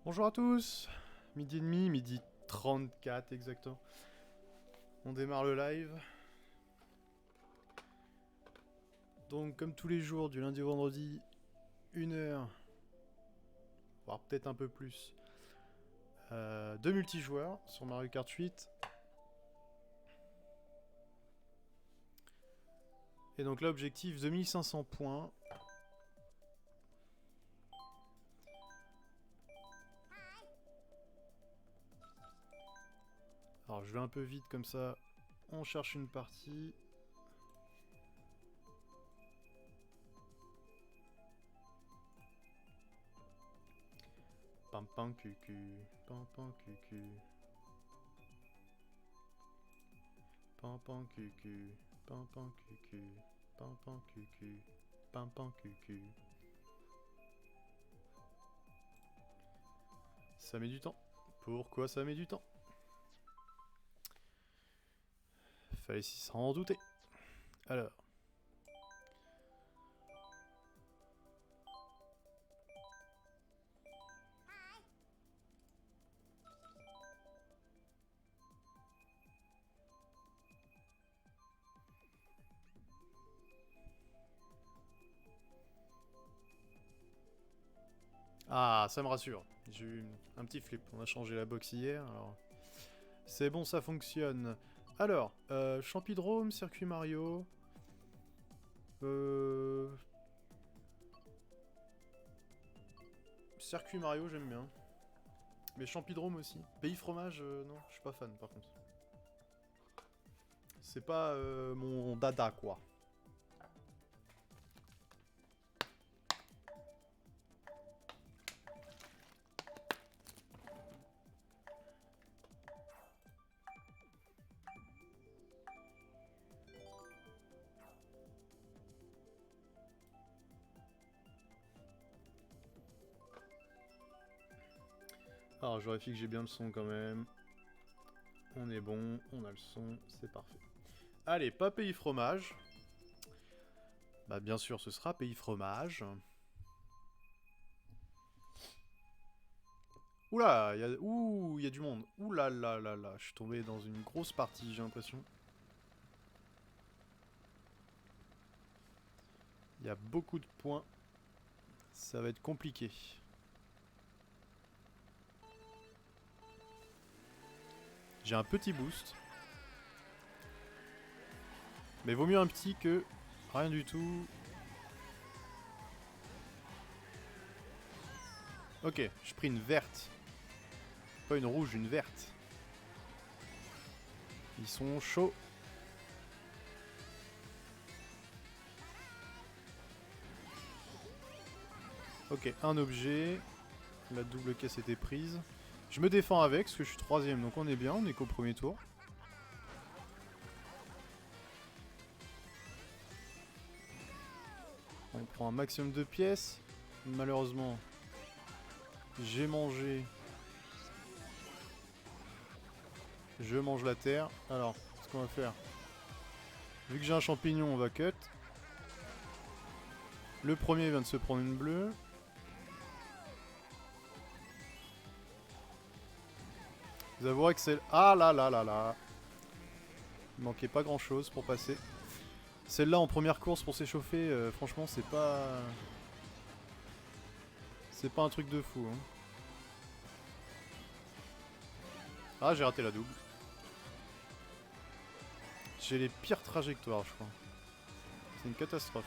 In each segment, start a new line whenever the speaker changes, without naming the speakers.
Bonjour à tous, midi et demi, midi 34 exactement. On démarre le live. Donc comme tous les jours, du lundi au vendredi, 1 heure, voire peut-être un peu plus, de multijoueurs sur Mario Kart 8. Et donc là, objectif 2500 points. Alors je vais un peu vite comme ça, on cherche une partie. Pam pam cucu, pam pam cucu. Pam pam cucu, pam pam cucu, pam pam cucu, pam pam cucu. Ça met du temps. Pourquoi ça met du temps? Fallait s'en douter. Alors. Ah, ça me rassure. J'ai eu un petit flip. On a changé la box hier, alors... C'est bon, ça fonctionne. Alors, Champidrome, Circuit Mario... Circuit Mario, j'aime bien. Mais Champidrome aussi. Pays Fromage, non, je suis pas fan, par contre. C'est pas mon dada, quoi. Alors, je vérifie que j'ai bien le son quand même. On est bon, on a le son, c'est parfait. Allez, pas Pays Fromage. Bah bien sûr, ce sera Pays Fromage. Oula, il y a du monde. Ouh là là là là, je suis tombé dans une grosse partie, j'ai l'impression. Il y a beaucoup de points. Ça va être compliqué. J'ai un petit boost. Mais vaut mieux un petit que rien du tout. Ok, je pris une verte. Pas une rouge, une verte. Ils sont chauds. Ok, un objet. La double caisse était prise. Je me défends avec, parce que je suis 3ème, donc on est bien, on est qu'au premier tour. On prend un maximum de pièces. Malheureusement, j'ai mangé. Je mange la terre. Alors, ce qu'on va faire... Vu que j'ai un champignon, on va cut. Le premier vient de se prendre une bleue. Vous avouerez que c'est... Ah là là là là. Il manquait pas grand chose pour passer. Celle-là en première course pour s'échauffer, franchement c'est pas... C'est pas un truc de fou. Hein. Ah, j'ai raté la double. J'ai les pires trajectoires, je crois. C'est une catastrophe.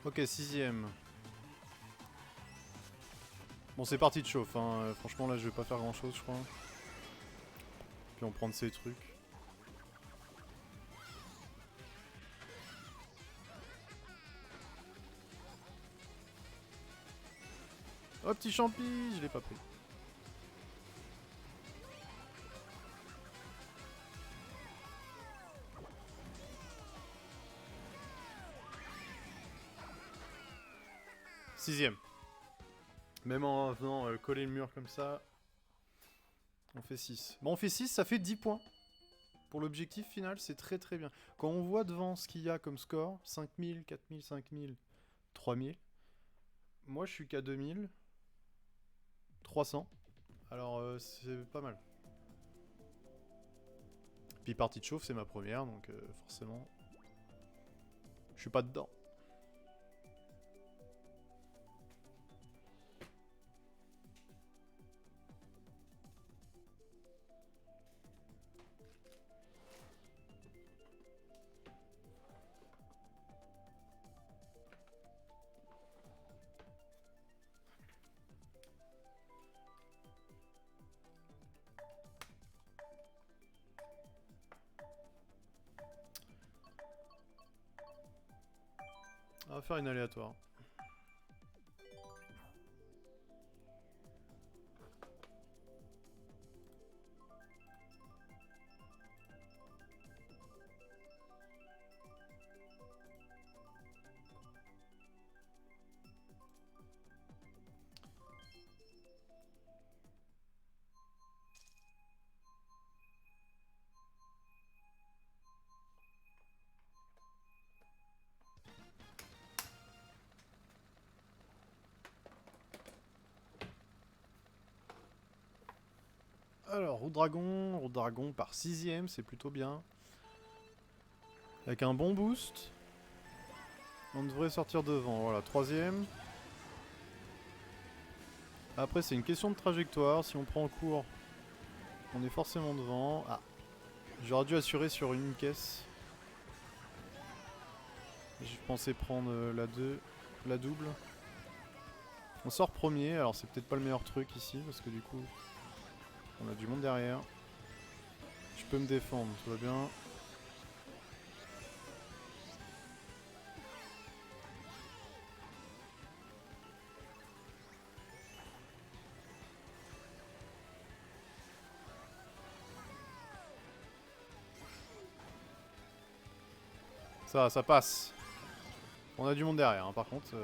Ok, 6ème. Bon, c'est parti de chauffe, hein. Franchement, là, je vais pas faire grand-chose, je crois. Puis on prend de ces trucs. Oh, petit champi, je l'ai pas pris. Sixième. Même en venant coller le mur comme ça, on fait 6. Bon, on fait 6, ça fait 10 points. Pour l'objectif final, c'est très très bien. Quand on voit devant ce qu'il y a comme score, 5000, 4000, 5000, 3000, moi je suis qu'à 2000, 300. Alors c'est pas mal. Puis partie de chauffe, c'est ma première, donc forcément, je suis pas dedans. On va faire une aléatoire. Alors, roue dragon par 6ème, c'est plutôt bien. Avec un bon boost. On devrait sortir devant, voilà, 3ème. Après, c'est une question de trajectoire. Si on prend en cours, on est forcément devant. Ah, j'aurais dû assurer sur une caisse. Je pensais prendre la double. On sort premier, alors c'est peut-être pas le meilleur truc ici, parce que du coup, on a du monde derrière. Je peux me défendre, tout va bien. Ça passe. On a du monde derrière, hein, par contre.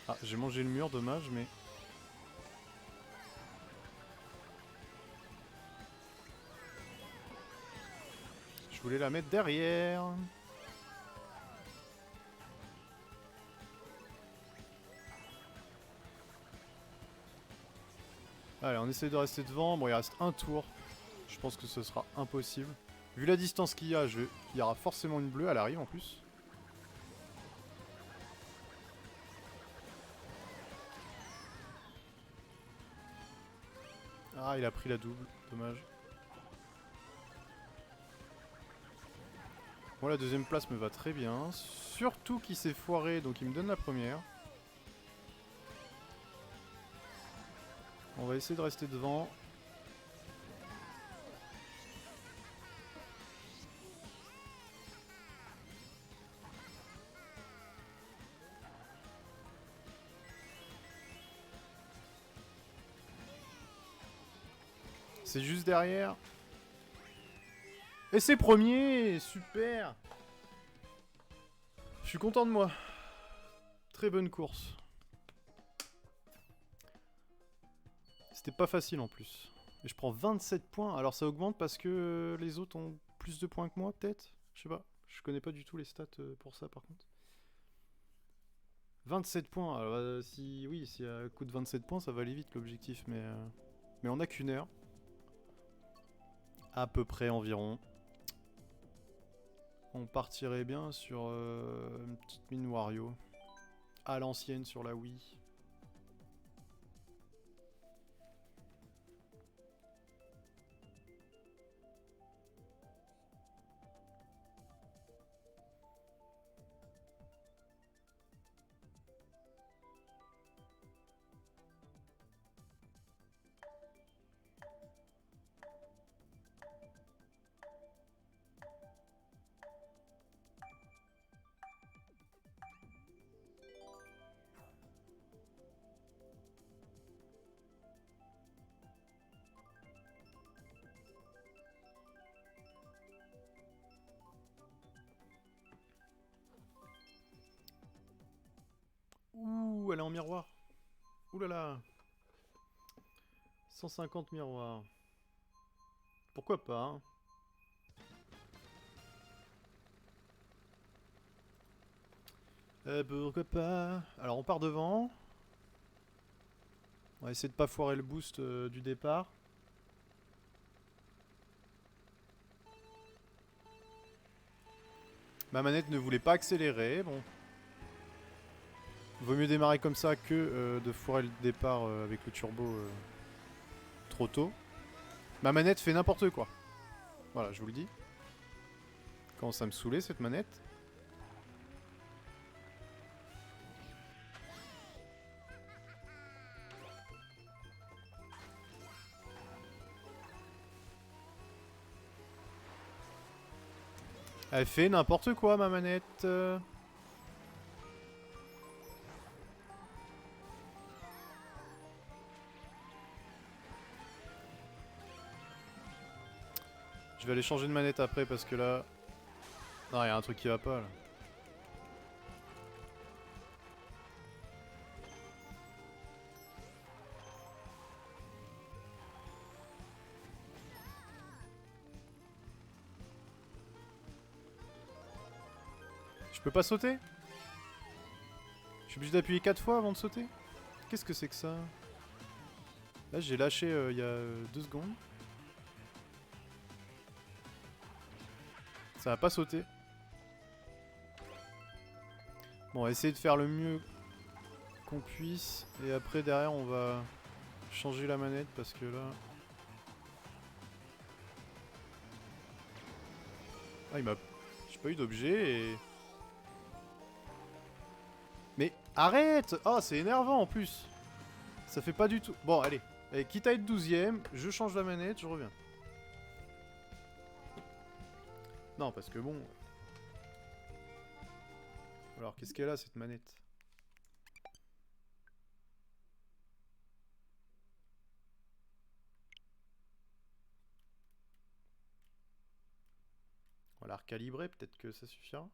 Ah, j'ai mangé le mur, dommage, mais... Je voulais la mettre derrière. Allez, on essaie de rester devant. Bon, il reste un tour. Je pense que ce sera impossible. Vu la distance qu'il y a, il y aura forcément une bleue. Elle arrive en plus. Ah, il a pris la double. Dommage. Bon, la deuxième place me va très bien. Surtout qu'il s'est foiré, donc il me donne la première. On va essayer de rester devant. C'est juste derrière. Et c'est premier. Super. Je suis content de moi. Très bonne course. C'était pas facile en plus. Et je prends 27 points. Alors ça augmente parce que les autres ont plus de points que moi, peut-être. Je sais pas. Je connais pas du tout les stats pour ça, par contre. 27 points. Alors, si à coup de 27 points, ça va aller vite l'objectif. Mais on a qu'une heure. À peu près environ. On partirait bien sur une petite mine Wario. À l'ancienne sur la Wii. Ouh, elle est en miroir. Ouh là là. 150 miroirs. Pourquoi pas, hein. Pourquoi pas. Alors on part devant. On va essayer de pas foirer le boost du départ. Ma manette ne voulait pas accélérer, bon. Vaut mieux démarrer comme ça que de foirer le départ avec le turbo trop tôt. Ma manette fait n'importe quoi. Voilà, je vous le dis. Commence à me saouler cette manette. Elle fait n'importe quoi ma manette. Je vais aller changer de manette après parce que là... Non, il y a un truc qui va pas là. Je peux pas sauter? Je suis obligé d'appuyer 4 fois avant de sauter? Qu'est-ce que c'est que ça? Là j'ai lâché il y a 2 secondes. Ça va pas sauter. Bon, on va essayer de faire le mieux qu'on puisse. Et après derrière on va changer la manette parce que là... Ah il m'a... J'ai pas eu d'objet et... Mais arrête! Oh c'est énervant en plus! Ça fait pas du tout... Bon allez, allez quitte à être 12ème, je change la manette, je reviens. Non parce que bon... Alors qu'est-ce qu'elle a cette manette? On va la recalibrer, peut-être que ça suffira.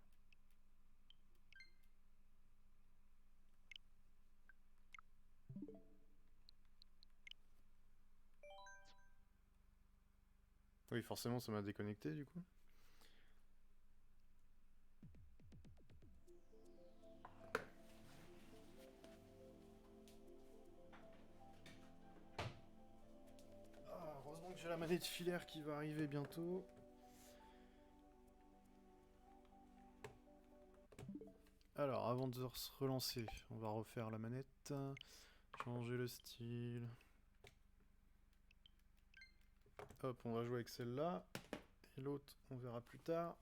Oui, forcément, ça m'a déconnecté du coup. Ah, heureusement que j'ai la manette filaire qui va arriver bientôt. Alors, avant de se relancer, on va refaire la manette. Changer le style. Hop, on va jouer avec celle-là. Et l'autre, on verra plus tard.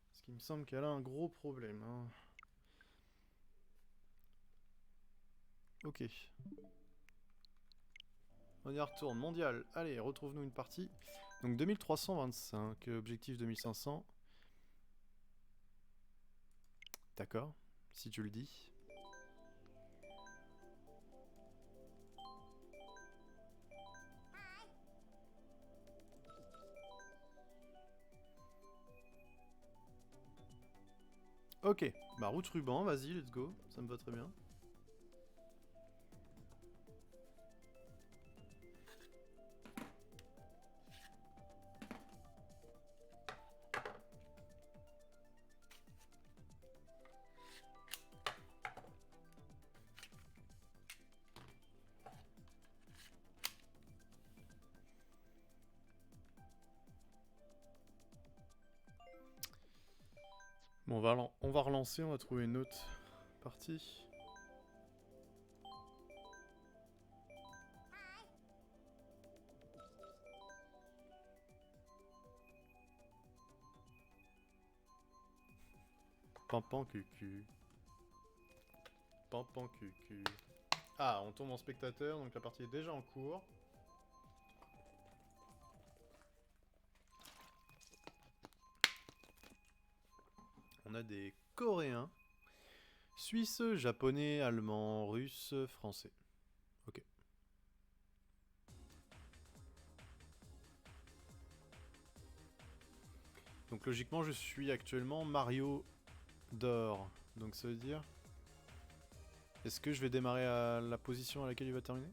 Parce qu'il me semble qu'elle a un gros problème. Hein. Ok. On y retourne. Mondial. Allez, retrouve-nous une partie. Donc 2325, objectif 2500. D'accord, si tu le dis. Ok, bah route ruban, vas-y, let's go, ça me va très bien. Bon, on va relancer, on va trouver une autre partie. Pampan cucu. Pampan cucu. Ah, on tombe en spectateur, donc la partie est déjà en cours. On a des Coréens, Suisses, Japonais, Allemands, Russes, Français. Ok. Donc logiquement, je suis actuellement Mario d'or. Donc ça veut dire... Est-ce que je vais démarrer à la position à laquelle il va terminer?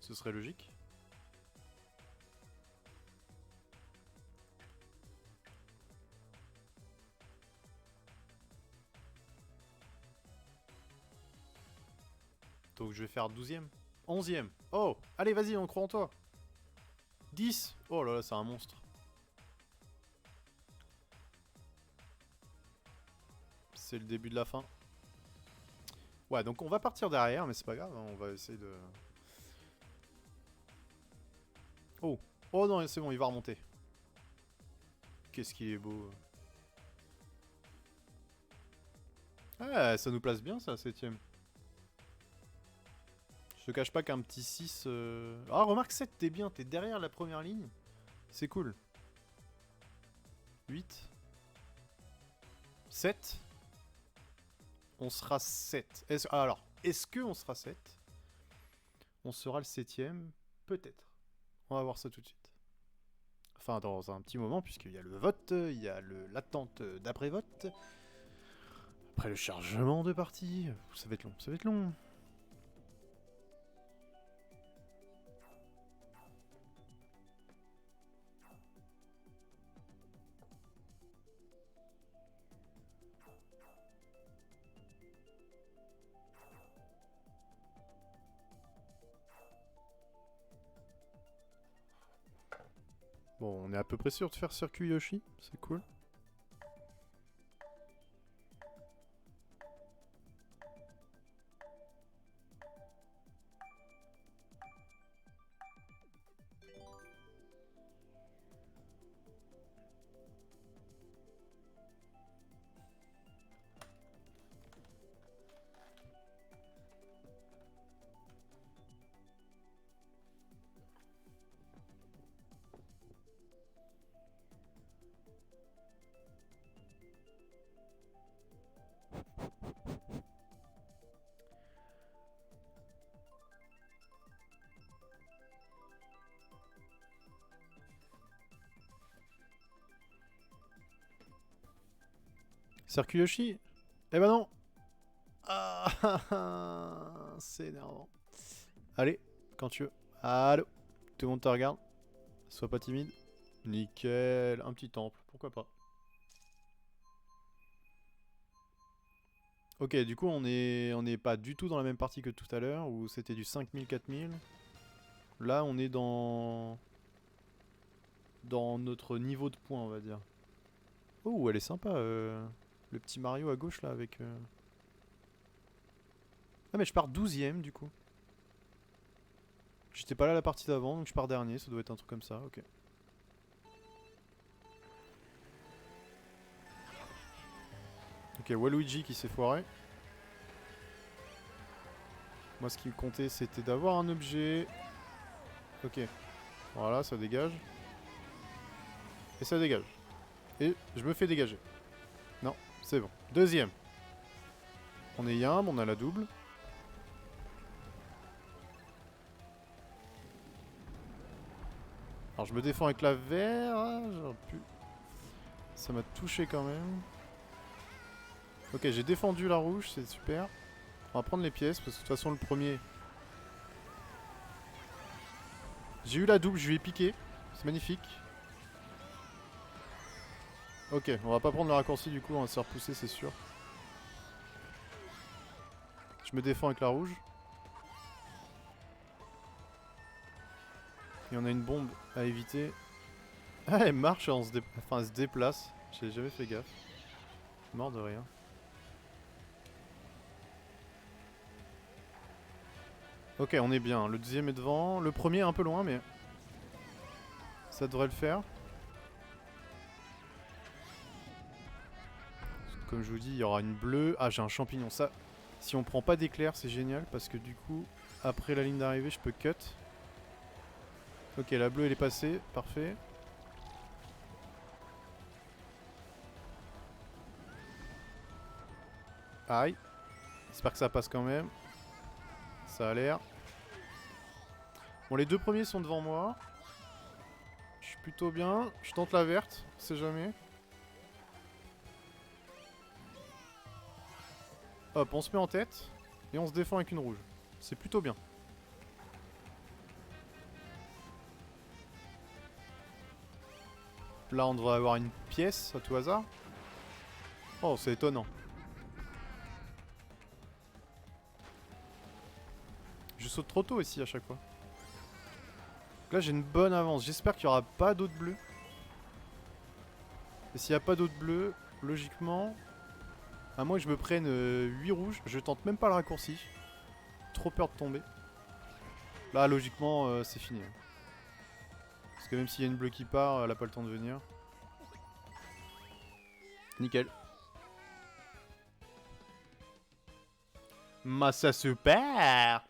Ce serait logique. Donc je vais faire 12ème. 11ème. Oh, allez, vas-y, on croit en toi. 10. Oh là là, c'est un monstre. C'est le début de la fin. Ouais, donc on va partir derrière, mais c'est pas grave, hein, on va essayer de... Oh. Oh non, c'est bon, il va remonter. Qu'est-ce qu'il est beau. Ouais, ça nous place bien, ça, 7ème. Je te cache pas qu'un petit 6... Ah, remarque 7, t'es bien, t'es derrière la première ligne. C'est cool. 8. 7. On sera 7. Alors, est-ce qu'on sera 7? On sera le 7ème? Peut-être. On va voir ça tout de suite. Enfin, dans un petit moment, puisqu'il y a le vote, il y a l'attente d'après-vote. Après le chargement de partie. Ça va être long, ça va être long. Bon, on est à peu près sûr de faire circuit Yoshi, c'est cool. Circuit Yoshi? Eh ben non. Ah, c'est énervant. Allez, quand tu veux. Allô. Tout le monde te regarde. Sois pas timide. Nickel. Un petit temple, pourquoi pas. Ok, du coup, on est pas du tout dans la même partie que tout à l'heure, où c'était du 5000, 4000. Là, on est dans notre niveau de points, on va dire. Oh, elle est sympa, le petit Mario à gauche, là, avec... Ah, mais je pars 12ème, du coup. J'étais pas là la partie d'avant, donc je pars dernier, ça doit être un truc comme ça, ok. Ok, Waluigi qui s'est foiré. Moi, ce qui me comptait, c'était d'avoir un objet. Ok. Voilà, ça dégage. Et ça dégage. Et je me fais dégager. Non, c'est bon. Deuxième. On est yimbe, on a la double. Alors je me défends avec la vert. J'aurais pu... Ça m'a touché quand même. Ok, j'ai défendu la rouge, c'est super. On va prendre les pièces, parce que de toute façon le premier... J'ai eu la double, je lui ai piqué. C'est magnifique. Ok, on va pas prendre le raccourci du coup, on va se faire pousser, c'est sûr. Je me défends avec la rouge. Et on a une bombe à éviter. Ah, elle marche, enfin, elle se déplace. J'ai jamais fait gaffe. Mort de rien. Ok, on est bien. Le deuxième est devant. Le premier est un peu loin, mais... ça devrait le faire. Comme je vous dis, il y aura une bleue. Ah, j'ai un champignon. Ça, si on prend pas d'éclair, c'est génial. Parce que du coup, après la ligne d'arrivée, je peux cut. Ok, la bleue, elle est passée. Parfait. Aïe. J'espère que ça passe quand même. Ça a l'air. Bon, les deux premiers sont devant moi. Je suis plutôt bien. Je tente la verte, on sait jamais. Hop, on se met en tête. Et on se défend avec une rouge. C'est plutôt bien. Là, on devrait avoir une pièce à tout hasard. Oh, c'est étonnant. Je saute trop tôt ici à chaque fois. Donc là, j'ai une bonne avance. J'espère qu'il n'y aura pas d'autres bleus. Et s'il n'y a pas d'autres bleus, logiquement, à moins que je me prenne 8 rouges, je tente même pas le raccourci. Trop peur de tomber. Là, logiquement, c'est fini. Parce que même s'il y a une bleue qui part, elle a pas le temps de venir. Nickel. Massa super.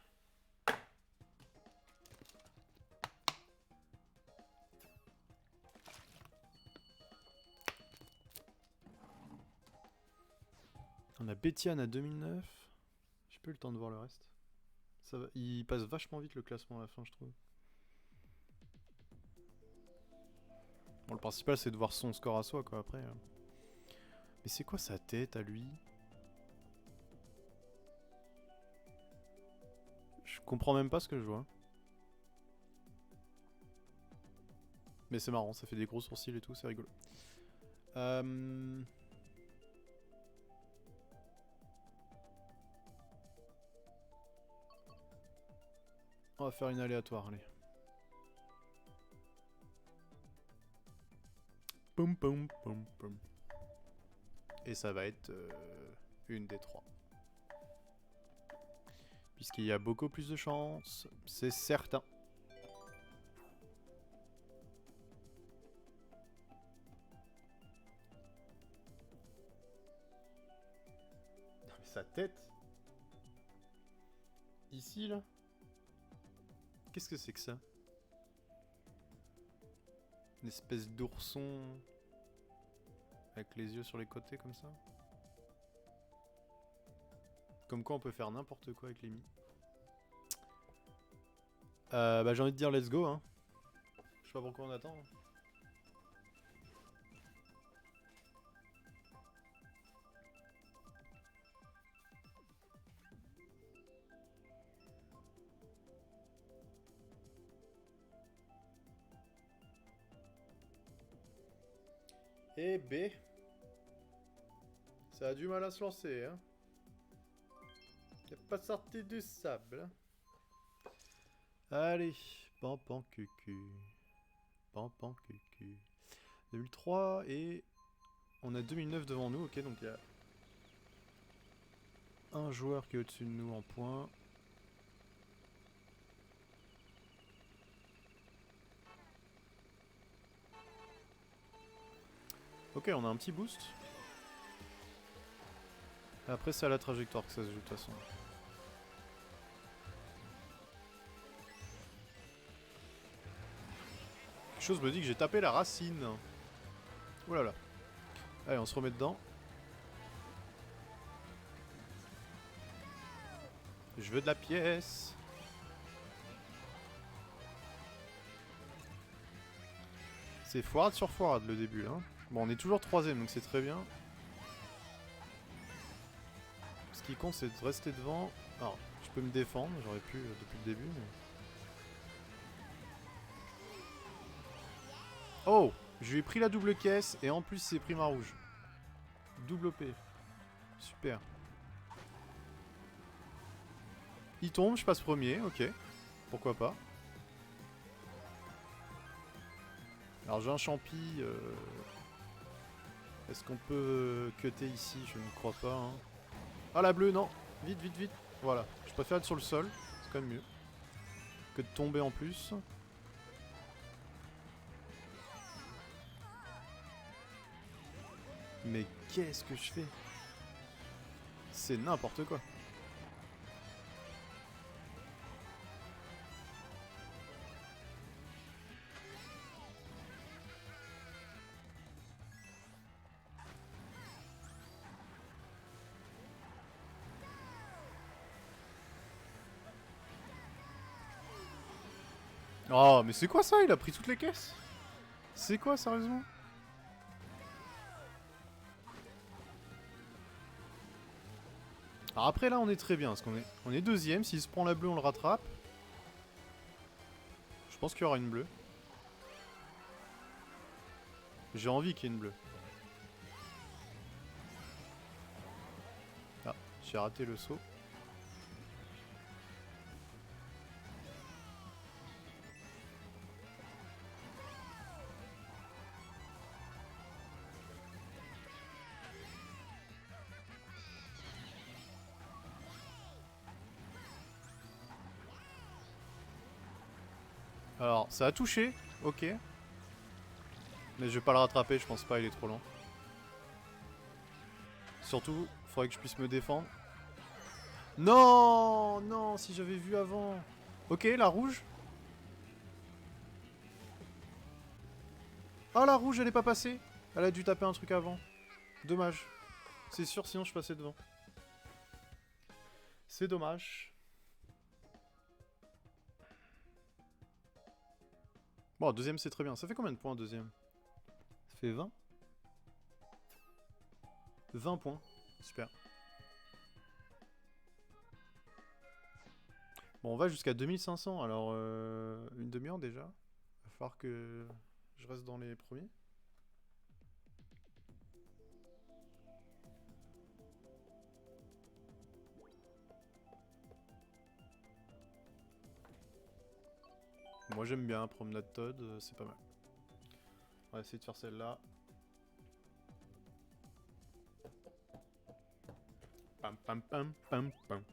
On a Bétiane à 2009. J'ai pas eu le temps de voir le reste. Ça va, il passe vachement vite le classement à la fin, je trouve. Bon, le principal c'est de voir son score à soi, quoi, après. Mais c'est quoi sa tête à lui? Je comprends même pas ce que je vois. Mais c'est marrant, ça fait des gros sourcils et tout, c'est rigolo. On va faire une aléatoire, allez. Poum poum poum poum. Et ça va être une des trois. Puisqu'il y a beaucoup plus de chances, c'est certain. Non mais sa tête. Ici là. Qu'est-ce que c'est que ça? Une espèce d'ourson avec les yeux sur les côtés comme ça. Comme quoi on peut faire n'importe quoi avec les mi. Bah j'ai envie de dire let's go hein. Je sais pas pourquoi on attend. Et B. Ça a du mal à se lancer hein. Y'a pas sorti du sable. Allez, pampan cucu. Pampan cucu. 2003 et on a 2009 devant nous, ok, donc il y a un joueur qui est au-dessus de nous en points. Ok, on a un petit boost. Après c'est à la trajectoire que ça se joue de toute façon. Quelque chose me dit que j'ai tapé la racine. Oh là là. Allez, on se remet dedans. Je veux de la pièce. C'est foirade sur foirade le début hein. Bon, on est toujours 3ème donc c'est très bien. Ce qui compte c'est de rester devant. Alors, je peux me défendre, j'aurais pu depuis le début. Mais... Oh! Je lui ai pris la double caisse et en plus c'est pris ma rouge. Double P. Super. Il tombe, je passe premier, ok. Pourquoi pas. Alors j'ai un champi. Est-ce qu'on peut cutter ici? Je ne crois pas. Hein. Ah la bleue, non. Vite, vite, vite. Voilà. Je préfère être sur le sol. C'est quand même mieux. Que de tomber en plus. Mais qu'est-ce que je fais? C'est n'importe quoi. Oh, mais c'est quoi ça? Il a pris toutes les caisses? C'est quoi, sérieusement? Alors après là on est très bien, parce on est deuxième, s'il se prend la bleue on le rattrape. Je pense qu'il y aura une bleue. J'ai envie qu'il y ait une bleue. Ah, j'ai raté le saut. Alors, ça a touché, ok. Mais je vais pas le rattraper, je pense pas, il est trop lent. Surtout, faudrait que je puisse me défendre. Non, non, si j'avais vu avant. Ok, la rouge. Ah, la rouge, elle est pas passée. Elle a dû taper un truc avant. Dommage. C'est sûr, sinon je passais devant. C'est dommage. Bon, deuxième, c'est très bien. Ça fait combien de points, deuxième? Ça fait 20 20 points. Super. Bon, on va jusqu'à 2500. Alors, une demi-heure déjà. Va falloir que je reste dans les premiers. Moi j'aime bien Promenade Todd, c'est pas mal. On va essayer de faire celle-là. Pam pam pam pam pam.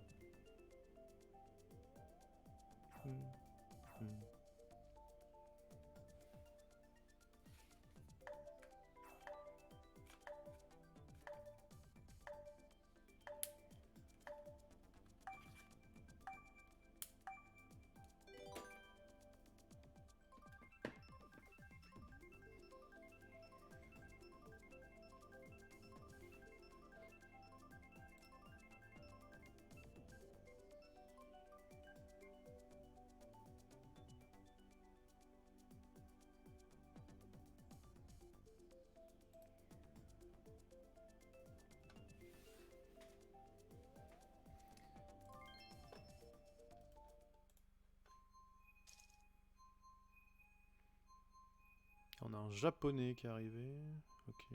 On a un japonais qui est arrivé. Ok.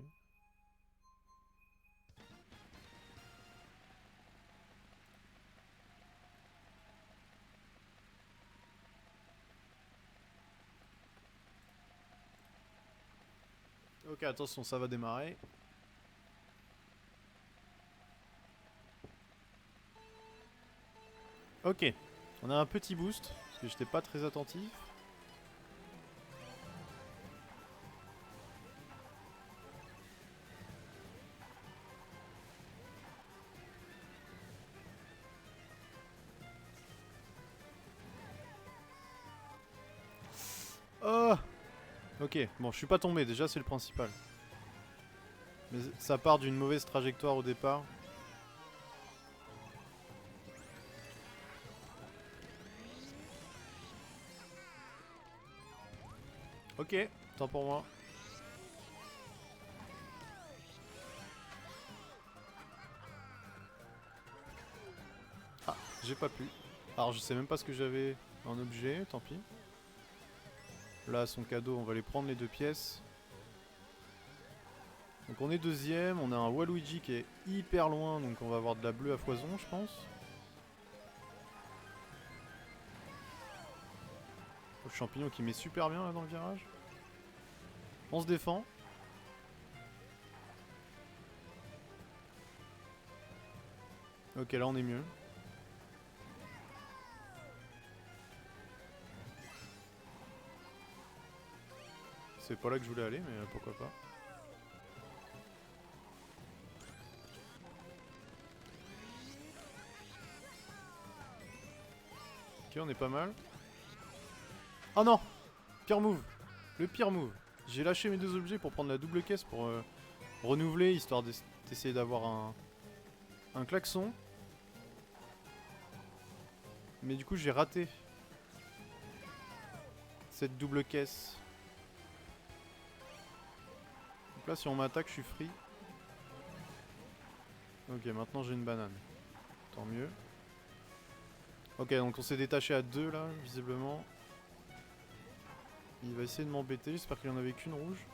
Ok, attention, ça va démarrer. Ok, on a un petit boost, parce que j'étais pas très attentif. Oh. Ok, bon, je suis pas tombé, déjà c'est le principal. Mais ça part d'une mauvaise trajectoire au départ. Ok, tant pour moi. Ah, j'ai pas pu. Alors je sais même pas ce que j'avais en objet, tant pis. Là, son cadeau, on va les prendre les deux pièces. Donc on est deuxième, on a un Waluigi qui est hyper loin, donc on va avoir de la bleue à foison, je pense. Le champignon qui met super bien là dans le virage. On se défend. Ok, là on est mieux. C'est pas là que je voulais aller, mais pourquoi pas. Ok, on est pas mal. Oh non! Pire move. Le pire move. J'ai lâché mes deux objets pour prendre la double caisse pour renouveler, histoire d'essayer d'avoir un klaxon. Mais du coup j'ai raté cette double caisse. Donc là si on m'attaque je suis free. Ok, maintenant j'ai une banane. Tant mieux. Ok, donc on s'est détaché à 2 là, visiblement. Il va essayer de m'embêter, j'espère qu'il en avait qu'une rouge.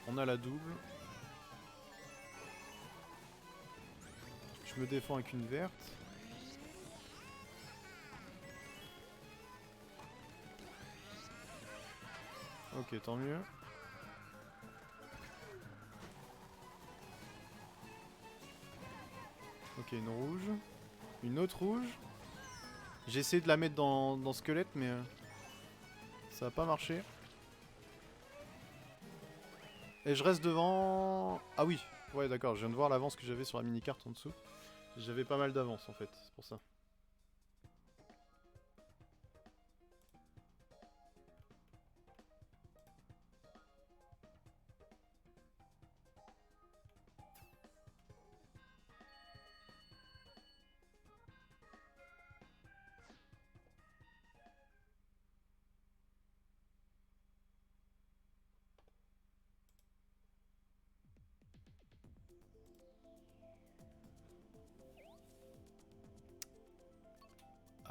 On a la double. Je me défends avec une verte. Ok, tant mieux. Ok, une rouge. Une autre rouge. J'ai essayé de la mettre dans squelette, mais ça n'a pas marché. Et je reste devant... Ah oui, ouais d'accord, je viens de voir l'avance que j'avais sur la mini-carte en dessous. J'avais pas mal d'avance en fait, c'est pour ça.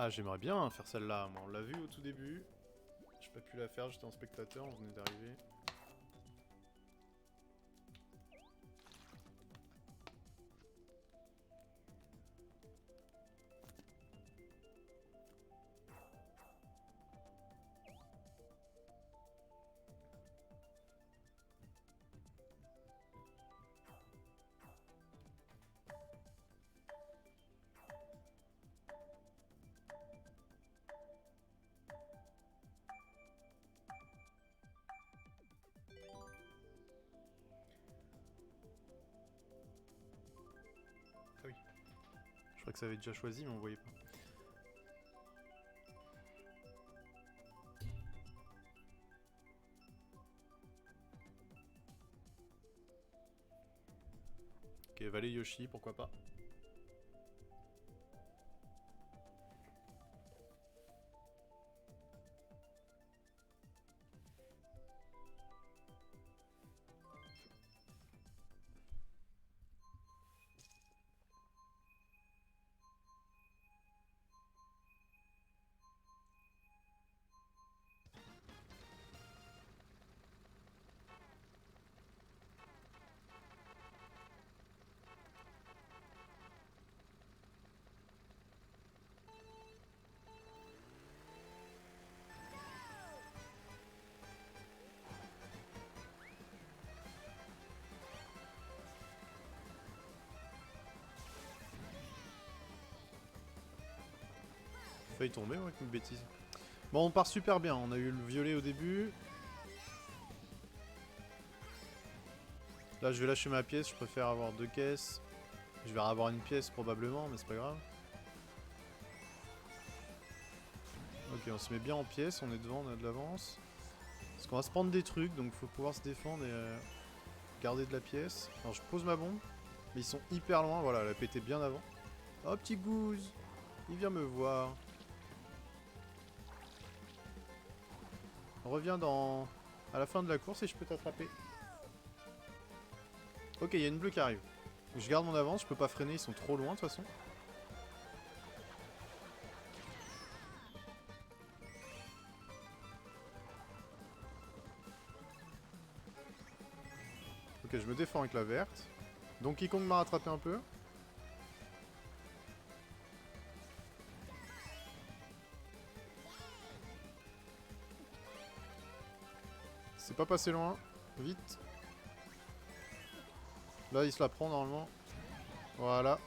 Ah, j'aimerais bien faire celle-là, moi on l'a vu au tout début. J'ai pas pu la faire, j'étais en spectateur, on venait d'arriver. Ah oui. Je crois que ça avait déjà choisi, mais on voyait pas. Ok, Valet Yoshi, pourquoi pas. Failli tomber, ouais, une bêtise. Bon, on part super bien, on a eu le violet au début. Là, je vais lâcher ma pièce, je préfère avoir 2 caisses. Je vais avoir une pièce probablement, mais c'est pas grave. Ok, on se met bien en pièce, on est devant, on a de l'avance. Parce qu'on va se prendre des trucs, donc faut pouvoir se défendre et garder de la pièce. Alors je pose ma bombe, mais ils sont hyper loin, voilà, elle a pété bien avant. Oh petit Goose, il vient me voir. On revient à la fin de la course et je peux t'attraper. Ok, il y a une bleue qui arrive. Je garde mon avance, je peux pas freiner, ils sont trop loin de toute façon. Ok, je me défends avec la verte. Donkey Kong m'a rattrapé un peu. C'est pas passé loin. Vite. Là, il se la prend normalement. Voilà.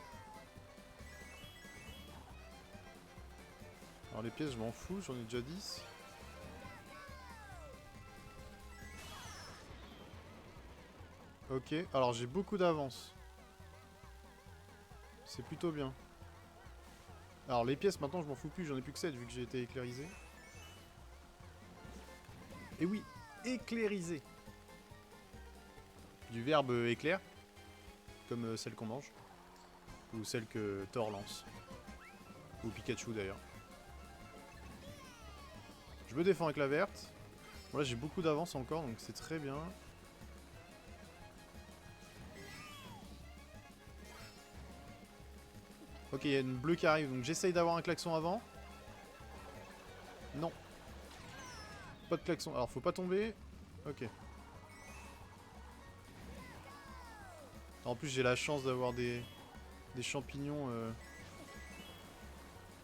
Alors les pièces, je m'en fous, j'en ai déjà 10. Ok, alors j'ai beaucoup d'avance. C'est plutôt bien. Alors les pièces, maintenant, je m'en fous plus, j'en ai plus que 7 vu que j'ai été éclairisé. Et oui, éclairisé. Du verbe éclair, comme celle qu'on mange. Ou celle que Thor lance. Ou Pikachu d'ailleurs. Je me défends avec la verte. Voilà, j'ai beaucoup d'avance encore, donc c'est très bien. Ok, il y a une bleue qui arrive, donc j'essaye d'avoir un klaxon avant. Non. Pas de klaxon. Alors, faut pas tomber. Ok. En plus, j'ai la chance d'avoir des champignons.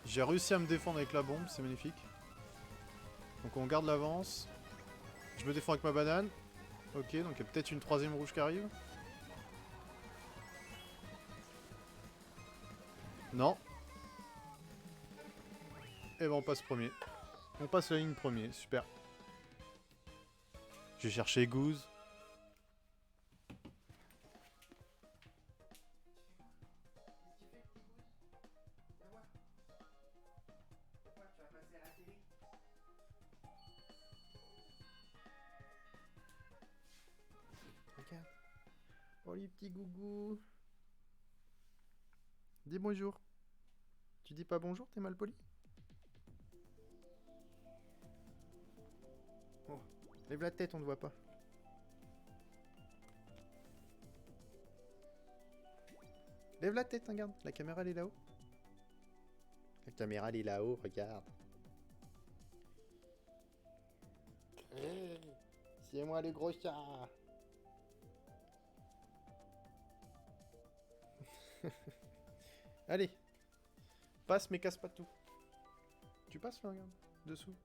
J'ai réussi à me défendre avec la bombe, c'est magnifique. Donc on garde l'avance. Je me défends avec ma banane. Ok, donc il y a peut-être une troisième rouge qui arrive. Non. Et ben on passe premier. On passe la ligne premier, super. J'ai cherché Goose. Regarde. Oh les petits gougous. Dis bonjour. Tu dis pas bonjour, t'es mal poli? Oh, lève la tête, on ne voit pas. Lève la tête, regarde. La caméra, elle est là-haut. La caméra, elle est là-haut, regarde. C'est moi le gros chat. Allez. Passe, mais casse pas tout. Tu passes là, regarde. Dessous.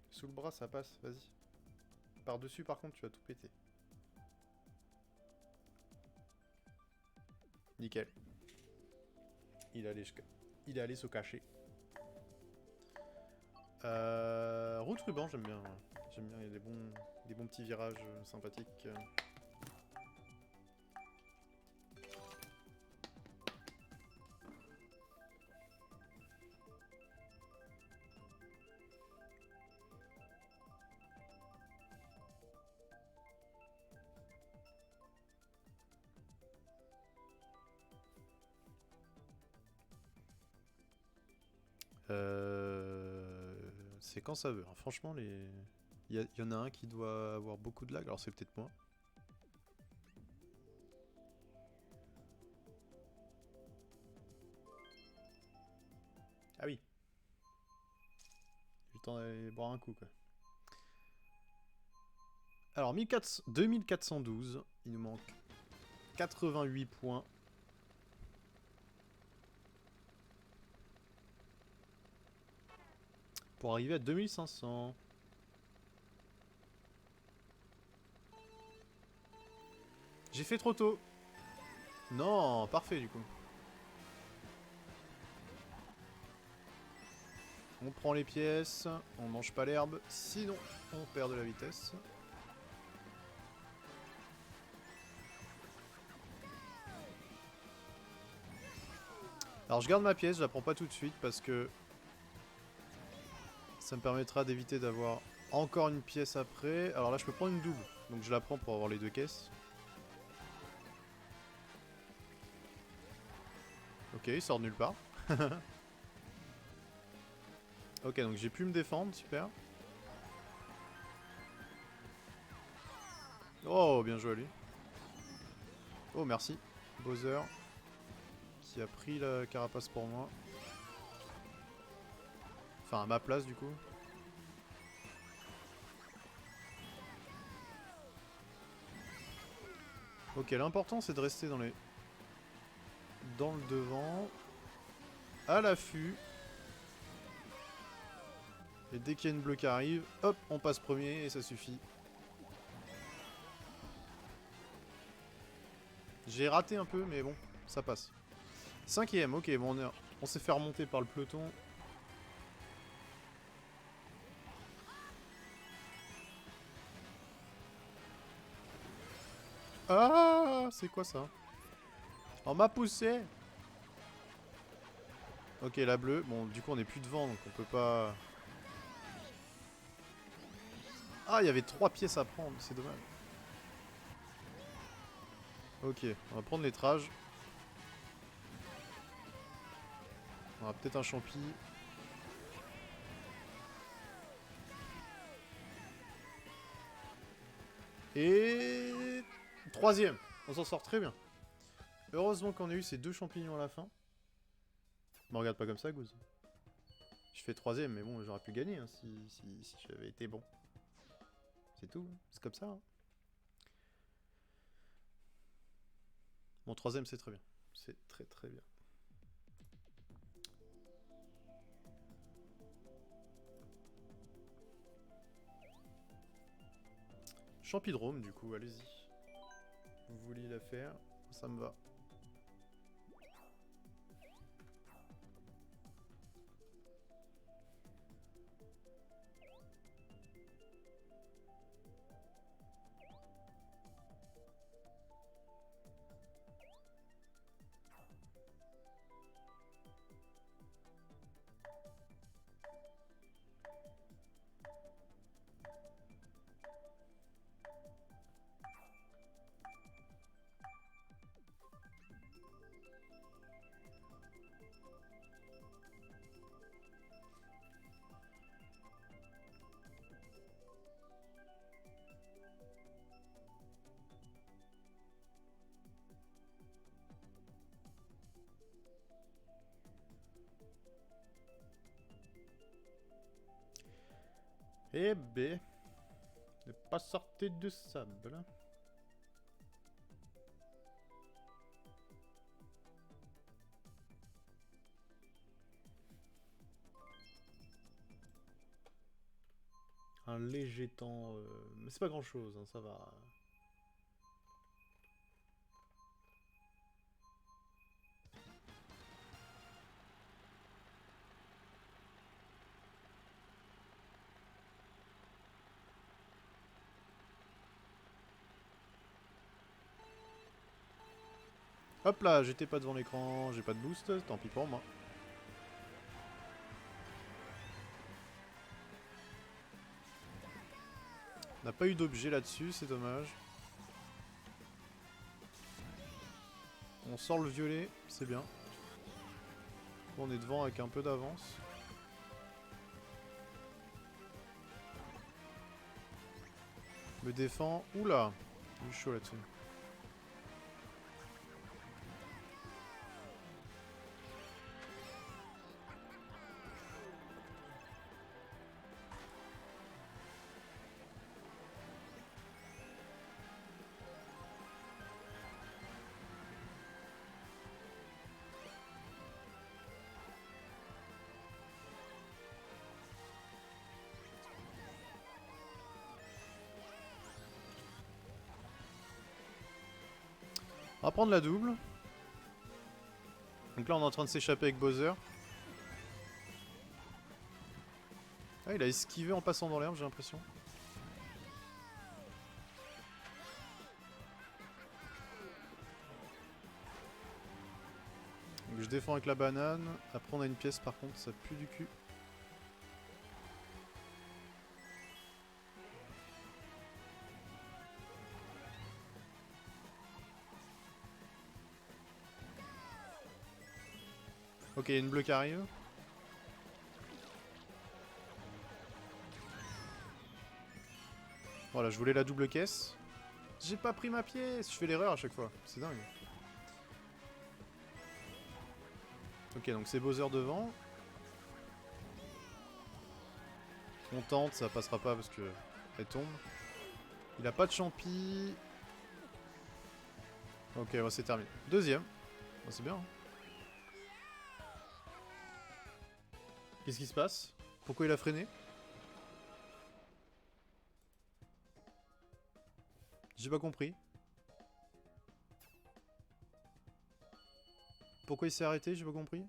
Sous le bras, ça passe, vas-y. Par-dessus, par contre, tu vas tout péter. Nickel. Il est allé se cacher. Route ruban, j'aime bien. J'aime bien, il y a des bons petits virages sympathiques. C'est quand ça veut. Hein. Franchement, il y en a un qui doit avoir beaucoup de lag. Alors c'est peut-être moi. Ah oui. J'ai eu le temps d'aller boire un coup, quoi. Alors, 2412. Il nous manque 88 points. Pour arriver à 2500. J'ai fait trop tôt. Non, parfait du coup. On prend les pièces, on mange pas l'herbe, sinon on perd de la vitesse. Alors je garde ma pièce, je la prends pas tout de suite parce que ça me permettra d'éviter d'avoir encore une pièce après. Alors là je peux prendre une double, donc je la prends pour avoir les deux caisses. Ok, il sort de nulle part. Ok, donc j'ai pu me défendre, super. Oh, bien joué à lui. Oh, merci. Bowser, qui a pris la carapace pour moi. Enfin, à ma place, du coup. Ok, l'important, c'est de rester dans le devant. À l'affût. Et dès qu'il y a une bleue qui arrive, hop, on passe premier et ça suffit. J'ai raté un peu, mais bon, ça passe. 5ème, ok, bon, on s'est fait remonter par le peloton. Ah, c'est quoi ça? On m'a poussé. Ok, la bleue. Bon, du coup, on est plus devant, donc on peut pas... Ah, il y avait 3 pièces à prendre, c'est dommage. Ok, on va prendre l'étrage. On a peut-être un champi. Et... 3ème. On s'en sort très bien. Heureusement qu'on a eu ces 2 champignons à la fin. Me regarde pas comme ça, Goose. Je fais 3ème, mais bon, j'aurais pu gagner hein, si j'avais été bon. C'est tout, c'est comme ça. Hein. Mon 3ème, c'est très bien. C'est très très bien. Champidrome, du coup, allez-y. Vous vouliez la faire, ça me va. Eh ben, ne pas sortir de sable. Un léger temps, mais c'est pas grand chose, hein, ça va. Hop là, j'étais pas devant l'écran, j'ai pas de boost, tant pis pour moi. On n'a pas eu d'objet là-dessus, c'est dommage. On sort le violet, c'est bien. On est devant avec un peu d'avance. Me défend. Oula, il est chaud là-dessus. On va prendre la double. Donc là on est en train de s'échapper avec Bowser. Ah, il a esquivé en passant dans l'herbe, j'ai l'impression. Donc je défends avec la banane. Après on a une pièce par contre, ça pue du cul. Ok, il y a une bleue qui arrive. Voilà, je voulais la double caisse. J'ai pas pris ma pièce. Je fais l'erreur à chaque fois. C'est dingue. Ok, donc c'est Bowser devant. On tente, ça passera pas parce que elle tombe. Il a pas de champi. Ok, ouais, c'est terminé. Deuxième. Bah, c'est bien. Hein. Qu'est-ce qui se passe? Pourquoi il a freiné? J'ai pas compris. Pourquoi il s'est arrêté? J'ai pas compris.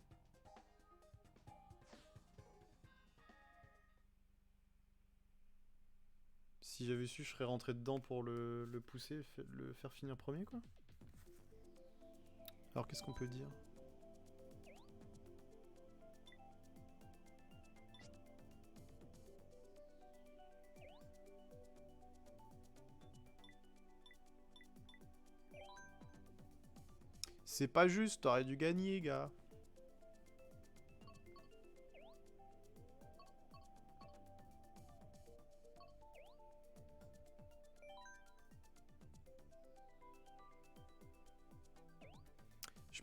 Si j'avais su, je serais rentré dedans pour le pousser, le faire finir premier, quoi. Alors, qu'est-ce qu'on peut dire? C'est pas juste, t'aurais dû gagner, gars.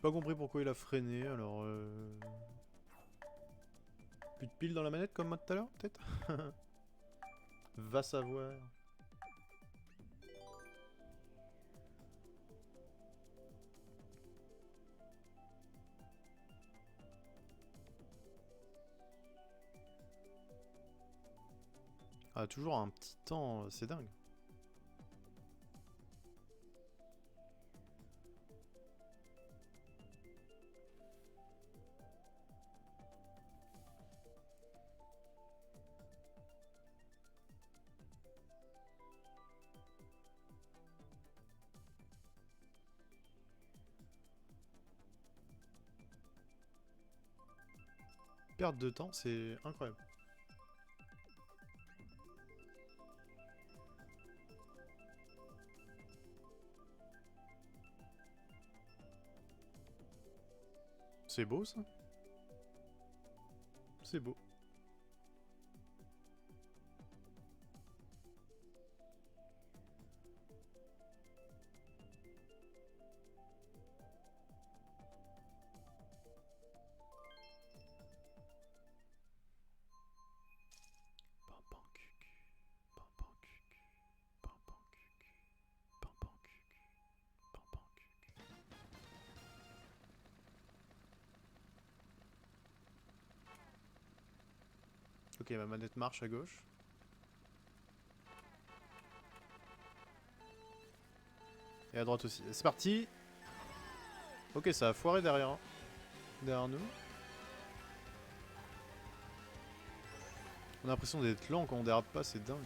pas compris pourquoi il a freiné, alors... Plus de piles dans la manette comme moi tout à l'heure, peut-être. Va savoir. Ah, toujours un petit temps, c'est dingue. Perte de temps, c'est incroyable. C'est beau ça. C'est beau. Ok, ma manette marche à gauche. Et à droite aussi. C'est parti. Ok, ça a foiré derrière. Hein. Derrière nous. On a l'impression d'être lent quand on dérape pas, c'est dingue.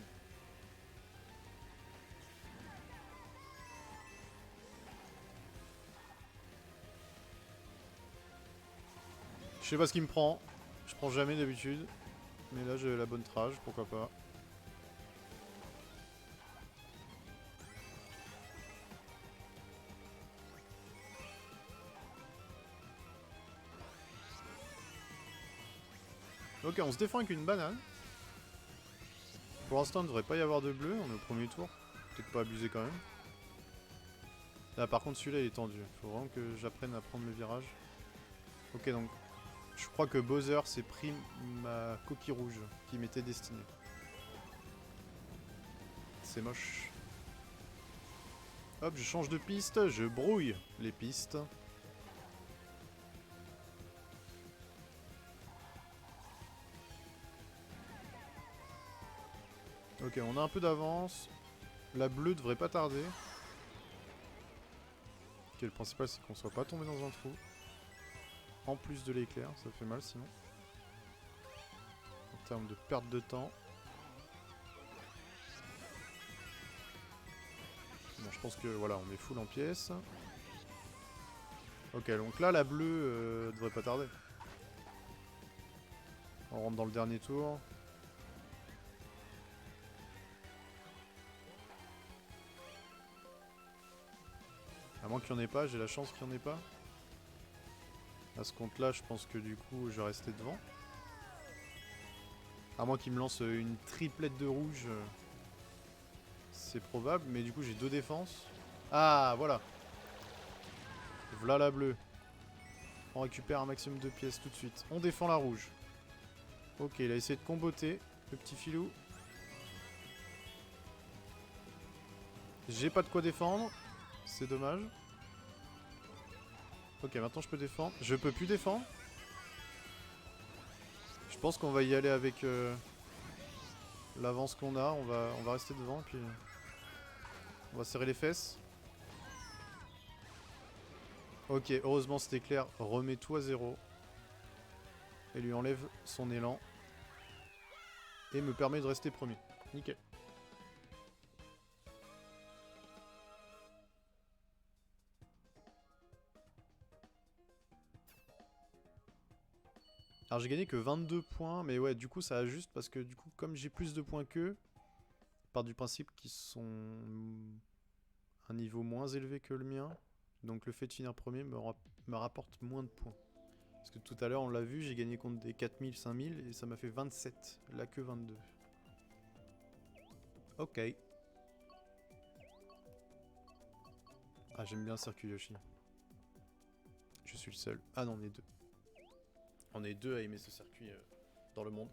Je sais pas ce qui me prend. Je prends jamais d'habitude. Mais là j'ai la bonne trage, pourquoi pas. Ok, on se défend avec une banane. Pour l'instant, il ne devrait pas y avoir de bleu, on est au premier tour. Peut-être pas abuser quand même. Là par contre celui-là il est tendu. Faut vraiment que j'apprenne à prendre le virage. Ok, donc je crois que Bowser s'est pris ma coquille rouge qui m'était destinée. C'est moche. Hop, je change de piste, je brouille les pistes. Ok, on a un peu d'avance. La bleue devrait pas tarder. Ok, le principal c'est qu'on soit pas tombé dans un trou. En plus de l'éclair, ça fait mal sinon. En termes de perte de temps. Bon, je pense que voilà, on est full en pièces. Ok, donc là la bleue devrait pas tarder. On rentre dans le dernier tour. À moins qu'il n'y en ait pas, j'ai la chance qu'il n'y en ait pas. À ce compte-là, je pense que du coup, je vais rester devant. À moins qu'il me lance une triplette de rouge. C'est probable, mais du coup, j'ai 2 défenses. Ah, voilà. Voilà la bleue. On récupère un maximum de pièces tout de suite. On défend la rouge. Ok, il a essayé de comboter, le petit filou. J'ai pas de quoi défendre. C'est dommage. Ok, maintenant je peux défendre. Je peux plus défendre. Je pense qu'on va y aller avec l'avance qu'on a. On va rester devant, puis on va serrer les fesses. Ok, heureusement cet éclair remet tout à zéro. Et lui enlève son élan. Et me permet de rester premier. Nickel. Alors j'ai gagné que 22 points, mais ouais, du coup ça ajuste parce que du coup, comme j'ai plus de points qu'eux, part du principe qu'ils sont un niveau moins élevé que le mien, donc le fait de finir premier me rapporte moins de points. Parce que tout à l'heure, on l'a vu, j'ai gagné contre des 4000, 5000 et ça m'a fait 27, là que 22. Ok. Ah, j'aime bien Circuit Yoshi. Je suis le seul. Ah non, on est deux. On est deux à aimer ce circuit dans le monde.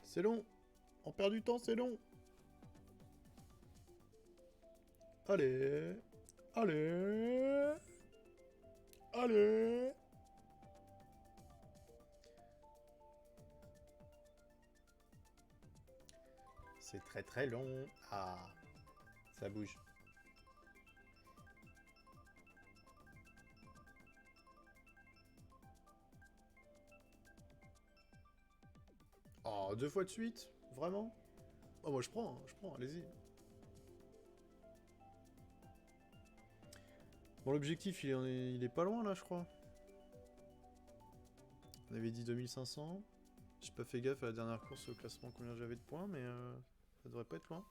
C'est long. On perd du temps, c'est long. Allez. Allez. Allez. C'est très très long. Ah. Ça bouge. Oh, 2 fois de suite? Vraiment? Oh, moi je prends, allez-y. Bon, l'objectif, il est pas loin, là, je crois. On avait dit 2500. J'ai pas fait gaffe à la dernière course au classement combien j'avais de points, mais ça devrait pas être loin.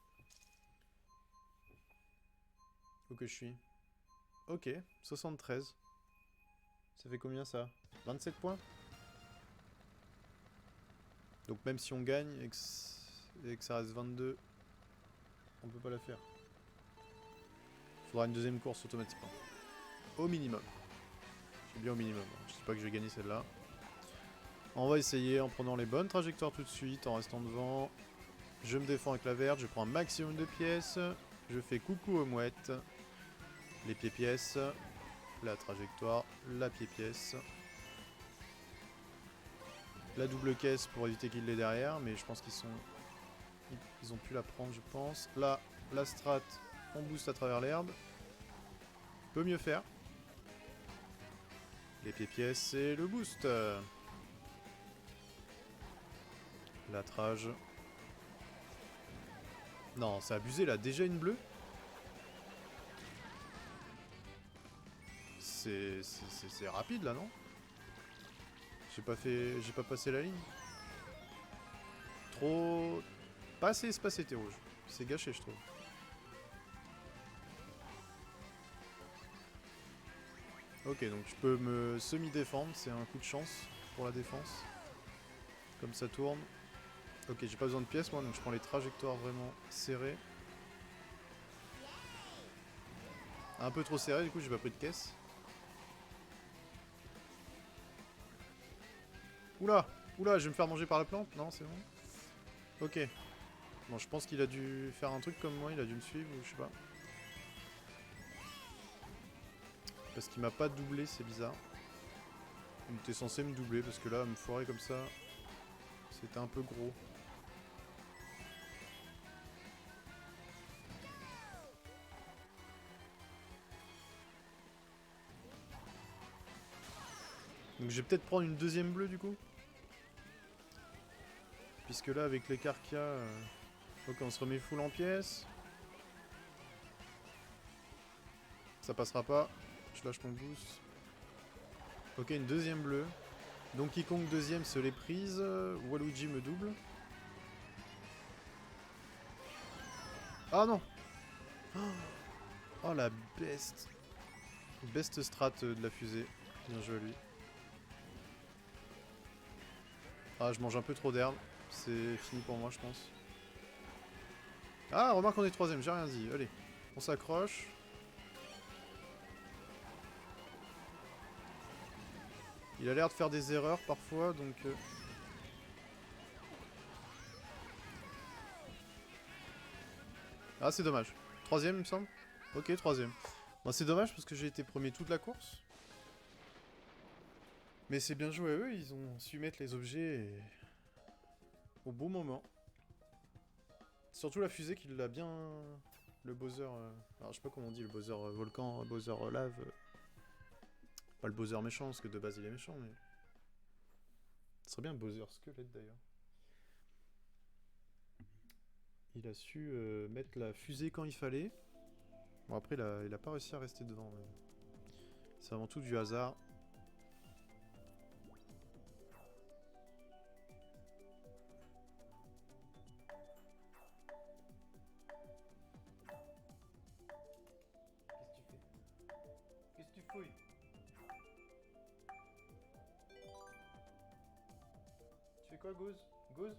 Où que je suis? Ok, 73. Ça fait combien, ça? 27 points? Donc même si on gagne et que ça reste 22, on peut pas la faire. Faudra une deuxième course automatiquement. Au minimum. C'est bien au minimum. Je sais pas que je vais gagner celle-là. On va essayer en prenant les bonnes trajectoires tout de suite, en restant devant. Je me défends avec la verte, je prends un maximum de pièces. Je fais coucou aux mouettes. Les pieds-pièces. La trajectoire, la pied-pièce. La double caisse pour éviter qu'il l'ait derrière, mais je pense qu'ils sont... Ils ont pu la prendre, je pense. Là, la strat, on booste à travers l'herbe. Peut mieux faire. Les pieds-pièces et le boost. La trage. Non, c'est abusé là. Déjà une bleue. C'est rapide là, non? J'ai pas passé la ligne. Trop... Pas assez espacé tes rouges. C'est gâché, je trouve. Ok, donc je peux me semi-défendre. C'est un coup de chance pour la défense. Comme ça tourne. Ok, j'ai pas besoin de pièces moi, donc je prends les trajectoires vraiment serrées. Un peu trop serré, du coup j'ai pas pris de caisse. Oula! Oula, je vais me faire manger par la plante? Non, c'est bon. Ok. Bon, je pense qu'il a dû faire un truc comme moi, il a dû me suivre ou je sais pas. Parce qu'il m'a pas doublé, c'est bizarre. Il était censé me doubler, parce que là, me foirer comme ça, c'était un peu gros. Donc je vais peut-être prendre une deuxième bleue du coup. Puisque là, avec l'écart qu'il y a... Ok, on se remet full en pièces. Ça passera pas. Je lâche mon boost. Ok, une deuxième bleue. Donc quiconque deuxième se les prise. Waluigi me double. Ah non! Oh la best! Best strat de la fusée. Bien joué à lui. Ah, je mange un peu trop d'herbe. C'est fini pour moi, je pense. Ah, remarque, on est troisième, j'ai rien dit. Allez, on s'accroche. Il a l'air de faire des erreurs parfois, donc... Ah, c'est dommage. Troisième, il me semble. Ok, troisième. Bon, c'est dommage parce que j'ai été premier toute la course. Mais c'est bien joué à eux, ils ont su mettre les objets au bon moment. Surtout la fusée qui l'a bien... Le Bowser... Alors je sais pas comment on dit, le Bowser volcan, Bowser lave... Pas le Bowser méchant, parce que de base il est méchant, mais... Ce serait bien Bowser squelette d'ailleurs. Il a su mettre la fusée quand il fallait. Bon après il a pas réussi à rester devant. Mais... c'est avant tout du hasard. Qu'est-ce que tu fouilles? Tu fais quoi, Goose? Goose?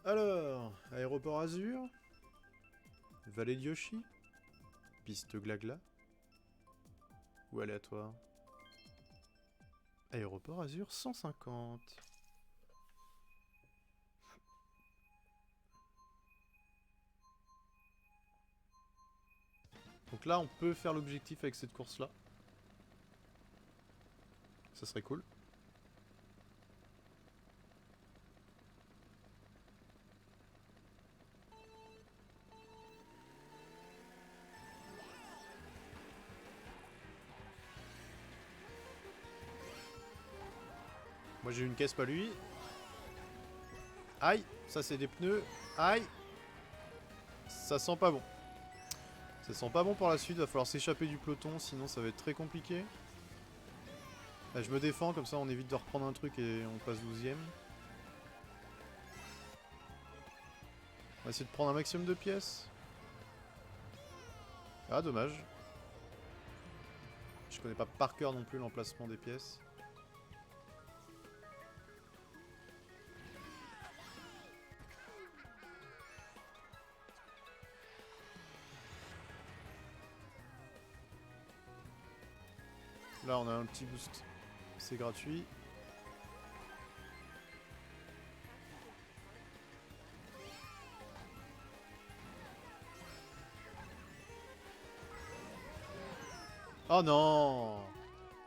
Alors, aéroport Azur, vallée de Yoshi, piste Glagla, ou aléatoire. Aéroport Azur 150. Donc là, on peut faire l'objectif avec cette course-là. Ça serait cool. Moi j'ai une caisse, pas lui. Aïe, ça c'est des pneus. Aïe. Ça sent pas bon. Ça sent pas bon pour la suite, va falloir s'échapper du peloton, sinon ça va être très compliqué. Là, je me défends, comme ça on évite de reprendre un truc et on passe 12ème. On va essayer de prendre un maximum de pièces. Ah, dommage. Je connais pas par cœur non plus l'emplacement des pièces. Là on a un petit boost. C'est gratuit. Oh non!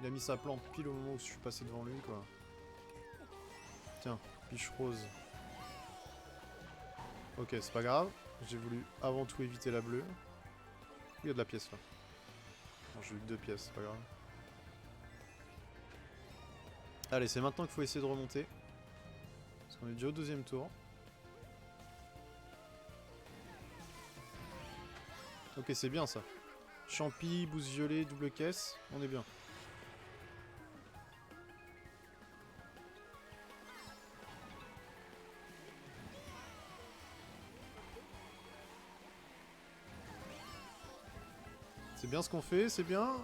Il a mis sa plante pile au moment où je suis passé devant lui, quoi. Tiens, piche rose. Ok, c'est pas grave. J'ai voulu avant tout éviter la bleue. Il y a de la pièce là. J'ai eu que 2 pièces, c'est pas grave. Allez, c'est maintenant qu'il faut essayer de remonter. Parce qu'on est déjà au 2ème tour. Ok, c'est bien ça. Champi, boost violet, double caisse, on est bien. C'est bien ce qu'on fait, c'est bien.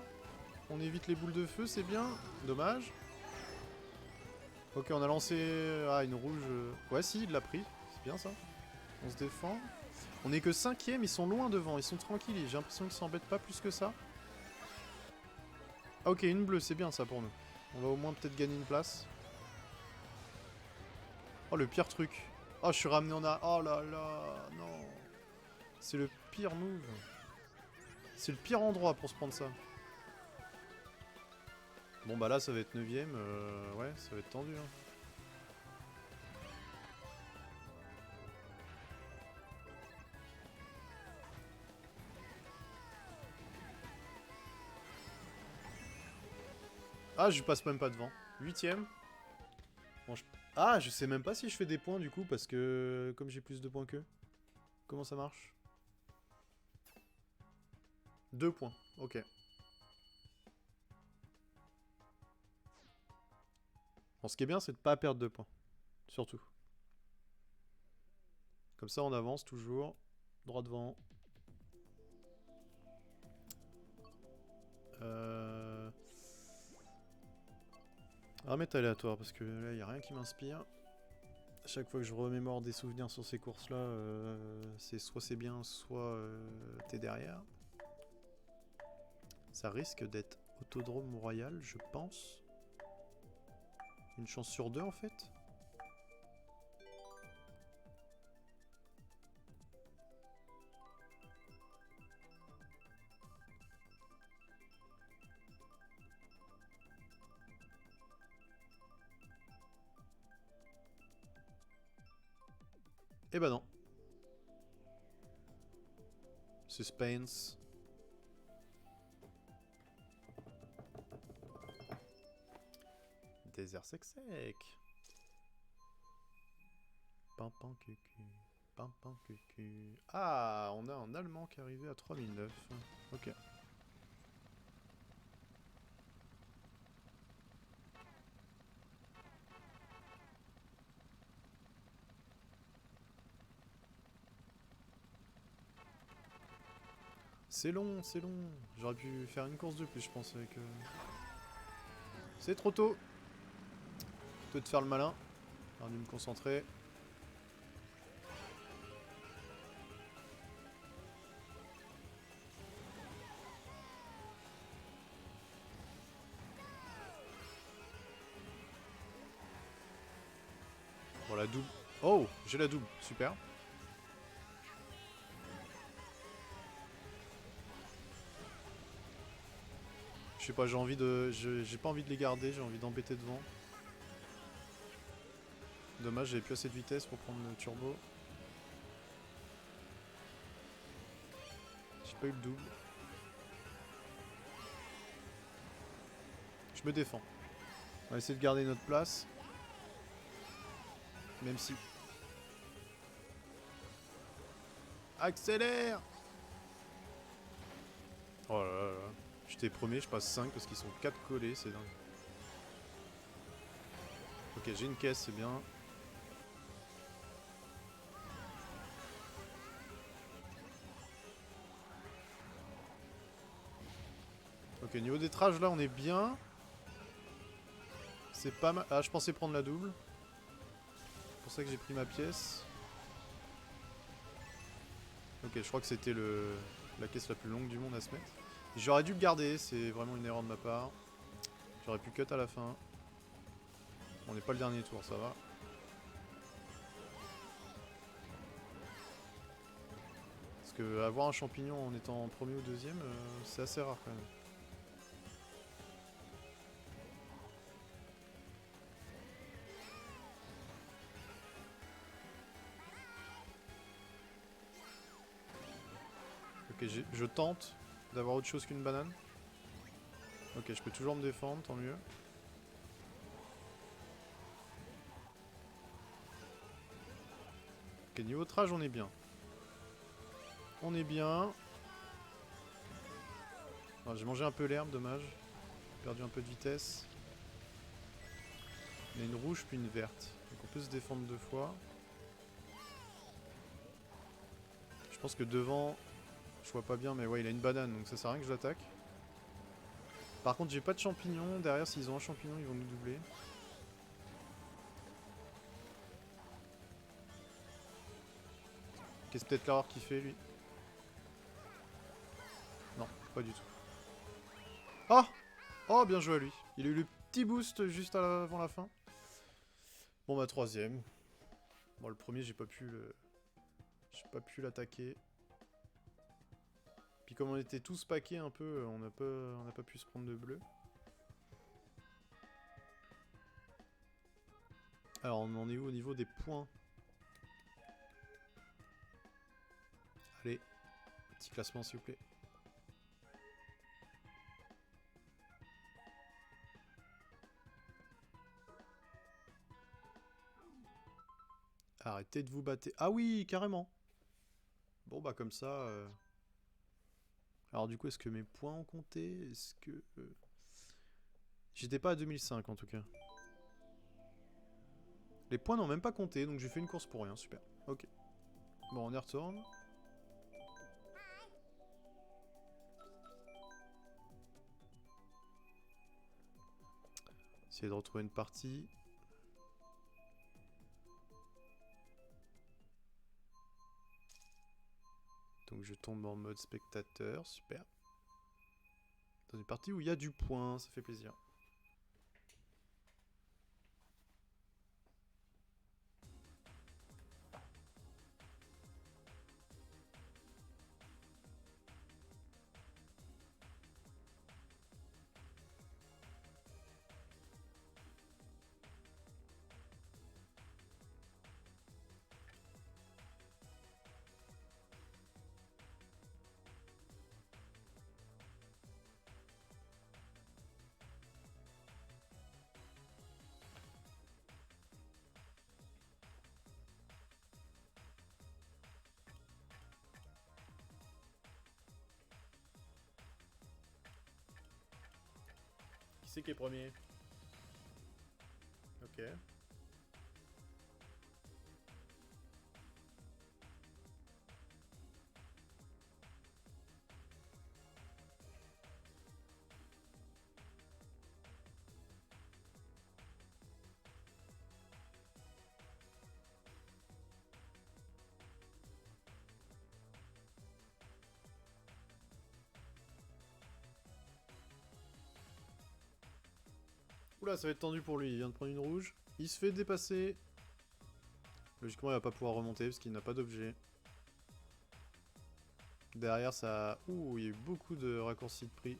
On évite les boules de feu, c'est bien. Dommage. Ok, on a lancé... ah, une rouge... ouais, si, il l'a pris. C'est bien ça. On se défend. On est que 5ème, ils sont loin devant, ils sont tranquilles. J'ai l'impression qu'ils s'embêtent pas plus que ça. Ah, ok, une bleue, c'est bien ça pour nous. On va au moins peut-être gagner une place. Oh, le pire truc. Oh, je suis ramené en a... oh là là, non. C'est le pire move. C'est le pire endroit pour se prendre ça. Bon bah là ça va être 9ème, ouais ça va être tendu hein. Ah je passe même pas devant. 8ème. Bon, ah je sais même pas si je fais des points du coup parce que comme j'ai plus de points qu'eux. Comment ça marche? 2 points, ok. Bon ce qui est bien c'est de pas perdre de points. Surtout. Comme ça on avance toujours. Droit devant. Remettre aléatoire parce que là y a rien qui m'inspire. À chaque fois que je remémore des souvenirs sur ces courses là, c'est soit c'est bien, soit t'es derrière. Ça risque d'être Autodrome Royal, je pense. Une chance sur 2 en fait. Eh ben non. Suspense. Désert sec sec. Pam pam cucu. Pam, pam, cucu. Ah, on a un Allemand qui est arrivé à 3009. Ok. C'est long, c'est long. J'aurais pu faire une course de plus, je pense, avec... C'est trop tôt. Toi de faire le malin. J'aurais dû me concentrer. Bon, la double... Oh, j'ai la double, super. Je sais pas, j'ai envie de... J'ai pas envie de les garder, j'ai envie d'embêter devant. Dommage, j'avais plus assez de vitesse pour prendre le turbo. J'ai pas eu le double. Je me défends. On va essayer de garder notre place. Même si... Accélère! Oh là là là. J'étais premier, je passe 5 parce qu'ils sont 4 collés, c'est dingue. Ok, j'ai une caisse, c'est bien. Ok, niveau des trages, là, on est bien. C'est pas mal. Ah, je pensais prendre la double. C'est pour ça que j'ai pris ma pièce. Ok, je crois que c'était la caisse la plus longue du monde à se mettre. J'aurais dû le garder, c'est vraiment une erreur de ma part. J'aurais pu cut à la fin. On n'est pas le dernier tour, ça va. Parce que avoir un champignon en étant premier ou deuxième, c'est assez rare quand même. Ok, je tente d'avoir autre chose qu'une banane. Ok, je peux toujours me défendre, tant mieux. Ok, niveau trage, on est bien. On est bien. Ah, j'ai mangé un peu l'herbe, dommage. J'ai perdu un peu de vitesse. On a une rouge puis une verte. Donc on peut se défendre 2 fois. Je pense que devant, je vois pas bien, mais ouais, il a une banane, donc ça sert à rien que je l'attaque. Par contre, j'ai pas de champignons. Derrière, s'ils ont un champignon, ils vont nous doubler. Qu'est-ce peut-être l'erreur qu'il fait, lui? Non, pas du tout. Oh! Oh, bien joué à lui. Il a eu le petit boost juste avant la fin. Bon, bah, troisième. Bon, le premier, j'ai pas pu l'attaquer. Puis comme on était tous paqués un peu, on n'a pas pu se prendre de bleu. Alors, on en est où au niveau des points? Allez, petit classement s'il vous plaît. Arrêtez de vous battre. Ah oui, carrément. Bon bah comme ça... Alors du coup, est-ce que mes points ont compté? Est-ce que... J'étais pas à 2005 en tout cas. Les points n'ont même pas compté, donc j'ai fait une course pour rien, super. Ok. Bon, on y retourne. Essayer de retrouver une partie. Donc je tombe en mode spectateur, super. Dans une partie où il y a du point, ça fait plaisir. Qui c'est qui est premier? Ok. Oula, ça va être tendu pour lui. Il vient de prendre une rouge. Il se fait dépasser. Logiquement, il va pas pouvoir remonter parce qu'il n'a pas d'objet. Derrière, ça... Ouh, il y a eu beaucoup de raccourcis de prix.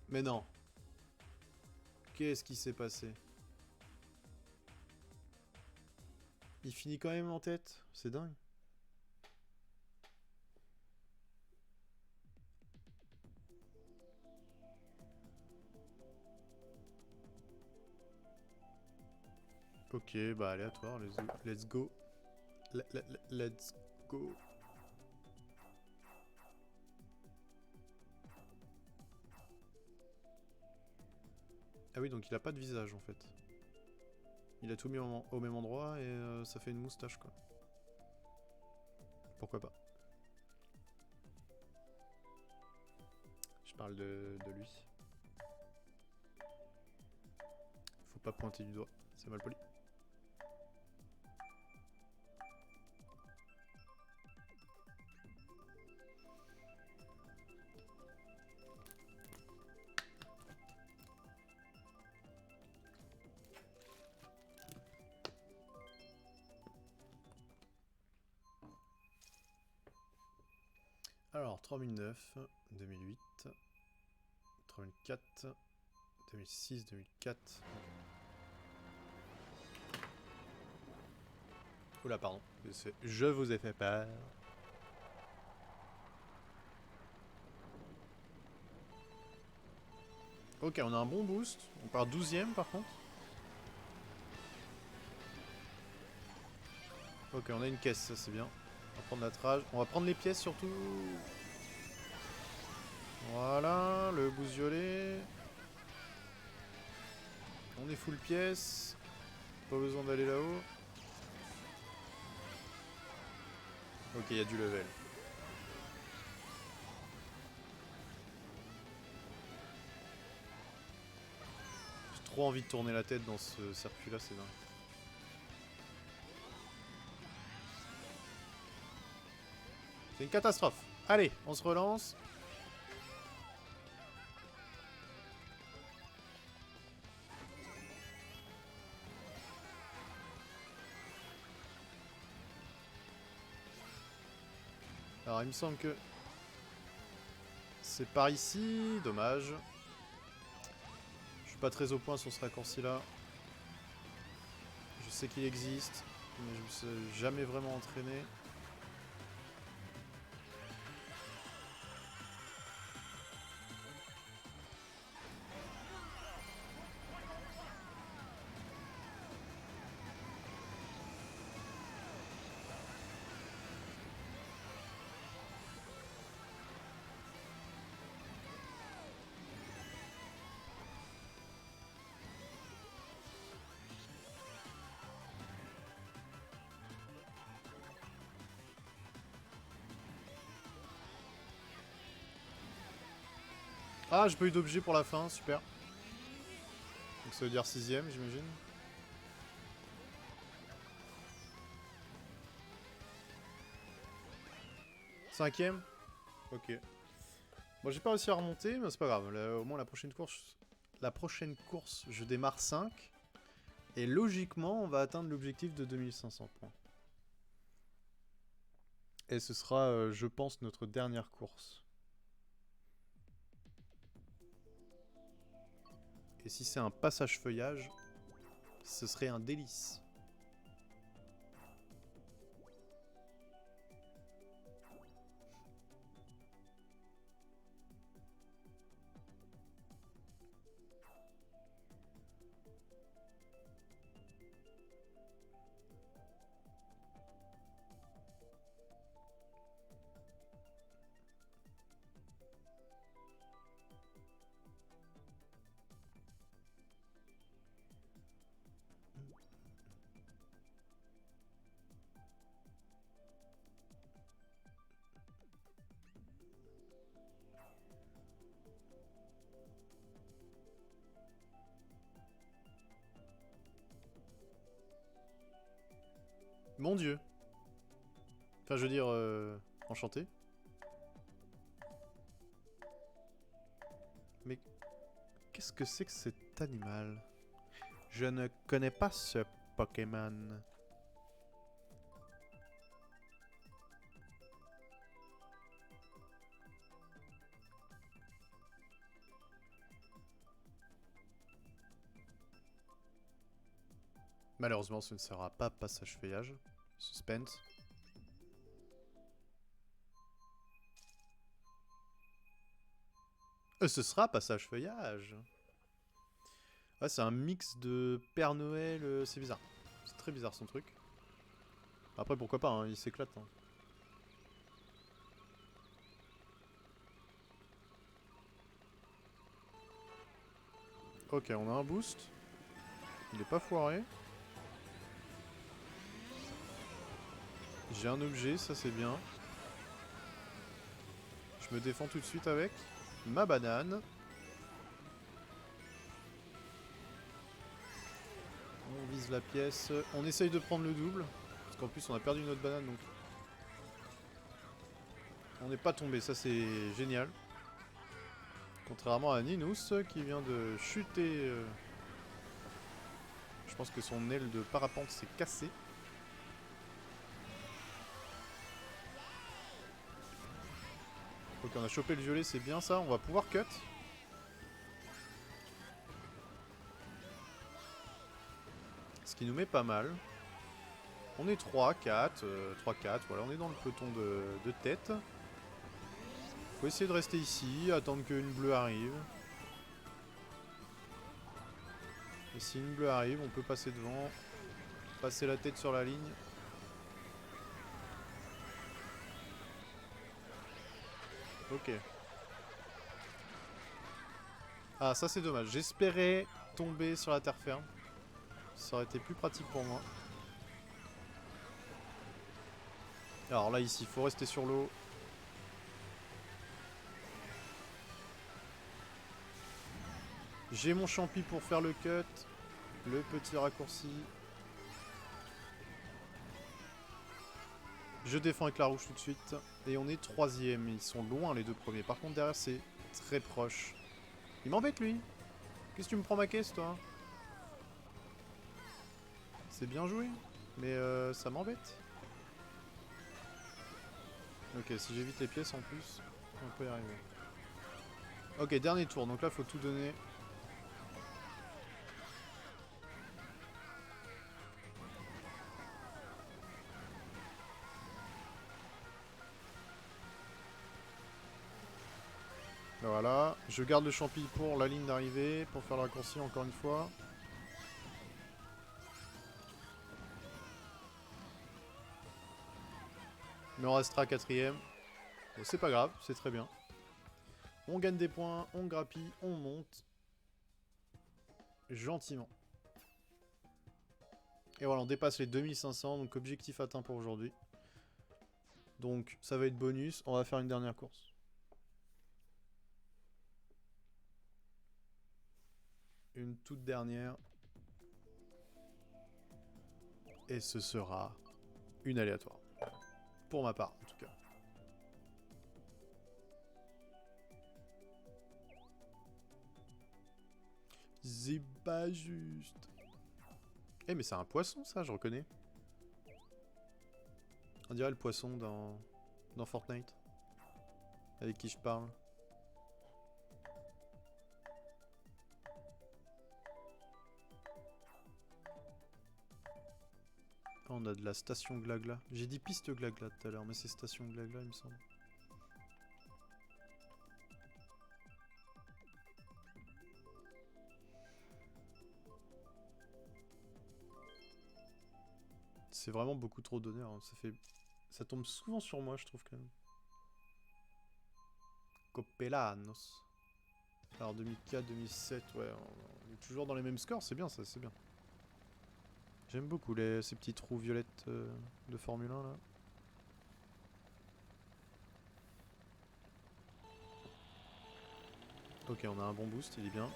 Mais non. Qu'est-ce qui s'est passé? Il finit quand même en tête. C'est dingue. Ok, bah aléatoire, let's go. Let's go. Ah oui, donc il a pas de visage en fait. Il a tout mis au même endroit et ça fait une moustache quoi. Pourquoi pas? Je parle de lui. Faut pas pointer du doigt, c'est mal poli. Alors, 3009, 2008, 3004, 2006, 2004. Oula, pardon. Je vous ai fait peur. Ok, on a un bon boost. On part 12ème par contre. Ok, on a une caisse, ça c'est bien. On va prendre la trage. On va prendre les pièces surtout. Voilà, le boost violet. On est full pièces. Pas besoin d'aller là-haut. Ok, il y a du level. J'ai trop envie de tourner la tête dans ce circuit-là, c'est dingue. C'est une catastrophe. Allez, on se relance. Alors, il me semble que c'est par ici. Dommage. Je suis pas très au point sur ce raccourci-là. Je sais qu'il existe, mais je me suis jamais vraiment entraîné. Ah, j'ai pas eu d'objet pour la fin, super. Donc ça veut dire 6ème, j'imagine. Cinquième. Ok. Bon, j'ai pas réussi à remonter, mais c'est pas grave. Là, au moins, la prochaine course, je démarre 5. Et logiquement, on va atteindre l'objectif de 2500 points. Et ce sera, je pense, notre dernière course. Et si c'est un passage feuillage, ce serait un délice. Mon dieu. Enfin, je veux dire, enchanté. Mais qu'est-ce que c'est que cet animal? Je ne connais pas ce Pokémon. Malheureusement, ce ne sera pas passage feuillage. Suspense. Ce sera passage feuillage. Ouais, c'est un mix de Père Noël, c'est bizarre. C'est très bizarre son truc. Après, pourquoi pas, hein, il s'éclate. Hein. Ok, on a un boost. Il est pas foiré. J'ai un objet, ça c'est bien. Je me défends tout de suite avec ma banane. On vise la pièce. On essaye de prendre le double. Parce qu'en plus on a perdu notre banane donc. On n'est pas tombé, ça c'est génial. Contrairement à Ninous qui vient de chuter. Je pense que son aile de parapente s'est cassée. Ok, on a chopé le violet, c'est bien ça. On va pouvoir cut. Ce qui nous met pas mal. On est 3, 4, 3, 4, voilà, on est dans le peloton de tête. Faut essayer de rester ici, attendre qu'une bleue arrive. Et si une bleue arrive, on peut passer devant, passer la tête sur la ligne. Ok. Ah, ça c'est dommage. J'espérais tomber sur la terre ferme. Ça aurait été plus pratique pour moi. Alors là, ici, il faut rester sur l'eau. J'ai mon champi pour faire le cut. Le petit raccourci. Je défends avec la rouge tout de suite. Et on est 3ème. Ils sont loin les deux premiers. Par contre, derrière, c'est très proche. Il m'embête, lui. Qu'est-ce que tu me prends ma caisse, toi? C'est bien joué. Mais ça m'embête. Ok, si j'évite les pièces en plus, on peut y arriver. Ok, dernier tour. Donc là, faut tout donner. Voilà, je garde le champi pour la ligne d'arrivée, pour faire le raccourci encore une fois. Mais on restera 4ème. Bon, c'est pas grave, c'est très bien. On gagne des points, on grappille, on monte. Gentiment. Et voilà, on dépasse les 2500, donc objectif atteint pour aujourd'hui. Donc ça va être bonus, on va faire une dernière course. Une toute dernière. Et ce sera une aléatoire. Pour ma part, en tout cas. C'est pas juste. Eh mais c'est un poisson ça, je reconnais. On dirait le poisson dans Fortnite. Avec qui je parle. On a de la station Glagla. J'ai dit piste Glagla tout à l'heure, mais c'est station Glagla il me semble. C'est vraiment beaucoup trop d'honneur. Hein. Ça tombe souvent sur moi, je trouve quand même. Copellanos. Alors 2004, 2007, ouais, on est toujours dans les mêmes scores, c'est bien ça, c'est bien. J'aime beaucoup ces petits trous violettes de Formule 1 là. Ok, on a un bon boost, il est bien.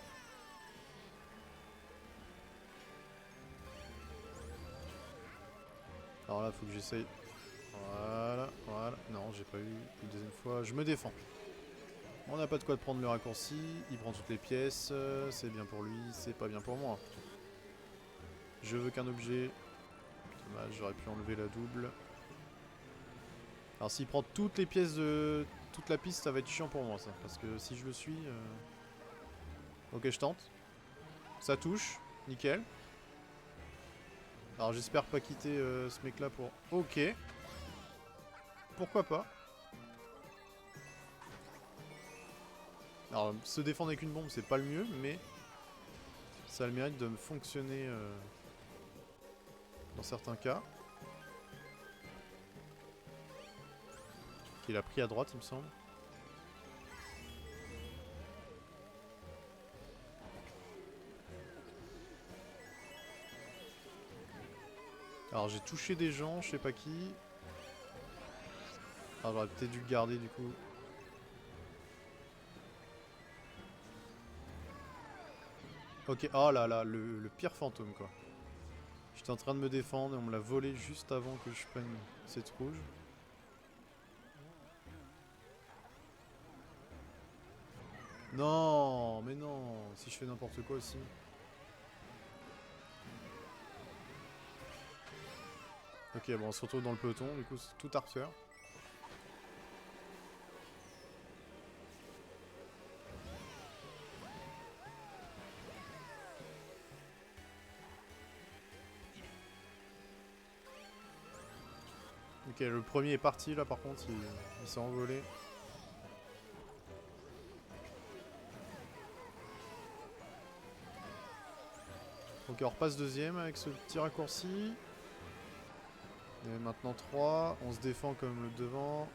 Alors là, faut que j'essaye. Voilà, voilà. Non, j'ai pas eu une deuxième fois. Je me défends. On n'a pas de quoi de prendre le raccourci. Il prend toutes les pièces. C'est bien pour lui, c'est pas bien pour moi. Je veux qu'un objet. Dommage, j'aurais pu enlever la double. Alors s'il prend toutes les pièces de toute la piste, ça va être chiant pour moi ça. Parce que si je le suis... Ok, je tente. Ça touche. Nickel. Alors j'espère pas quitter ce mec là pour... Ok. Pourquoi pas. Alors se défendre avec une bombe c'est pas le mieux, mais... ça a le mérite de me fonctionner dans certains cas. Qu'il a pris à droite il me semble. Alors j'ai touché des gens, je sais pas qui. Ah, j'aurais peut-être dû le garder du coup. Ok, oh là là, le pire fantôme quoi. J'étais en train de me défendre et on me l'a volé juste avant que je prenne cette rouge. Non, mais non, si je fais n'importe quoi aussi. Ok, bon, on se retrouve dans le peloton, du coup, c'est tout à refaire. Ok, le premier est parti là, par contre, il s'est envolé. Ok, on repasse deuxième avec ce petit raccourci. Et maintenant 3, on se défend comme le devant.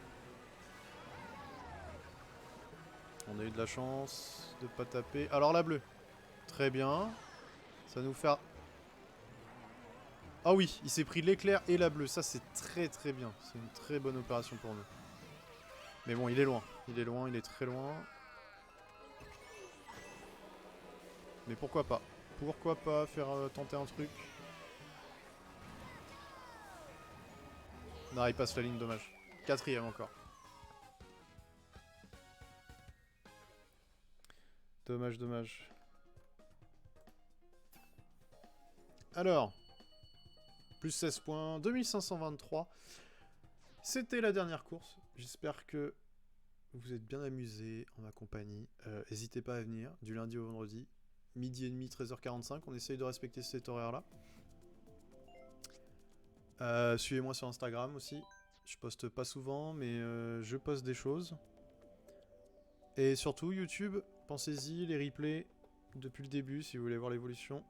On a eu de la chance de pas taper. Alors la bleue, très bien. Ça va nous faire... Ah oui, il s'est pris l'éclair et la bleue, ça c'est très très bien. C'est une très bonne opération pour nous. Mais bon, il est loin, il est très loin. Mais pourquoi pas? Pourquoi pas faire tenter un truc? Non, il passe la ligne, dommage. Quatrième encore. Dommage, dommage. Alors, plus 16 points, 2523. C'était la dernière course. J'espère que vous êtes bien amusés en ma compagnie. N'hésitez pas à venir du lundi au vendredi. Midi et demi, 13h45. On essaye de respecter cet horaire-là. Suivez-moi sur Instagram aussi. Je poste pas souvent, mais je poste des choses. Et surtout, YouTube, pensez-y, les replays depuis le début si vous voulez voir l'évolution.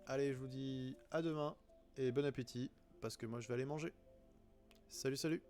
Allez, je vous dis à demain et bon appétit, parce que moi je vais aller manger. Salut, salut!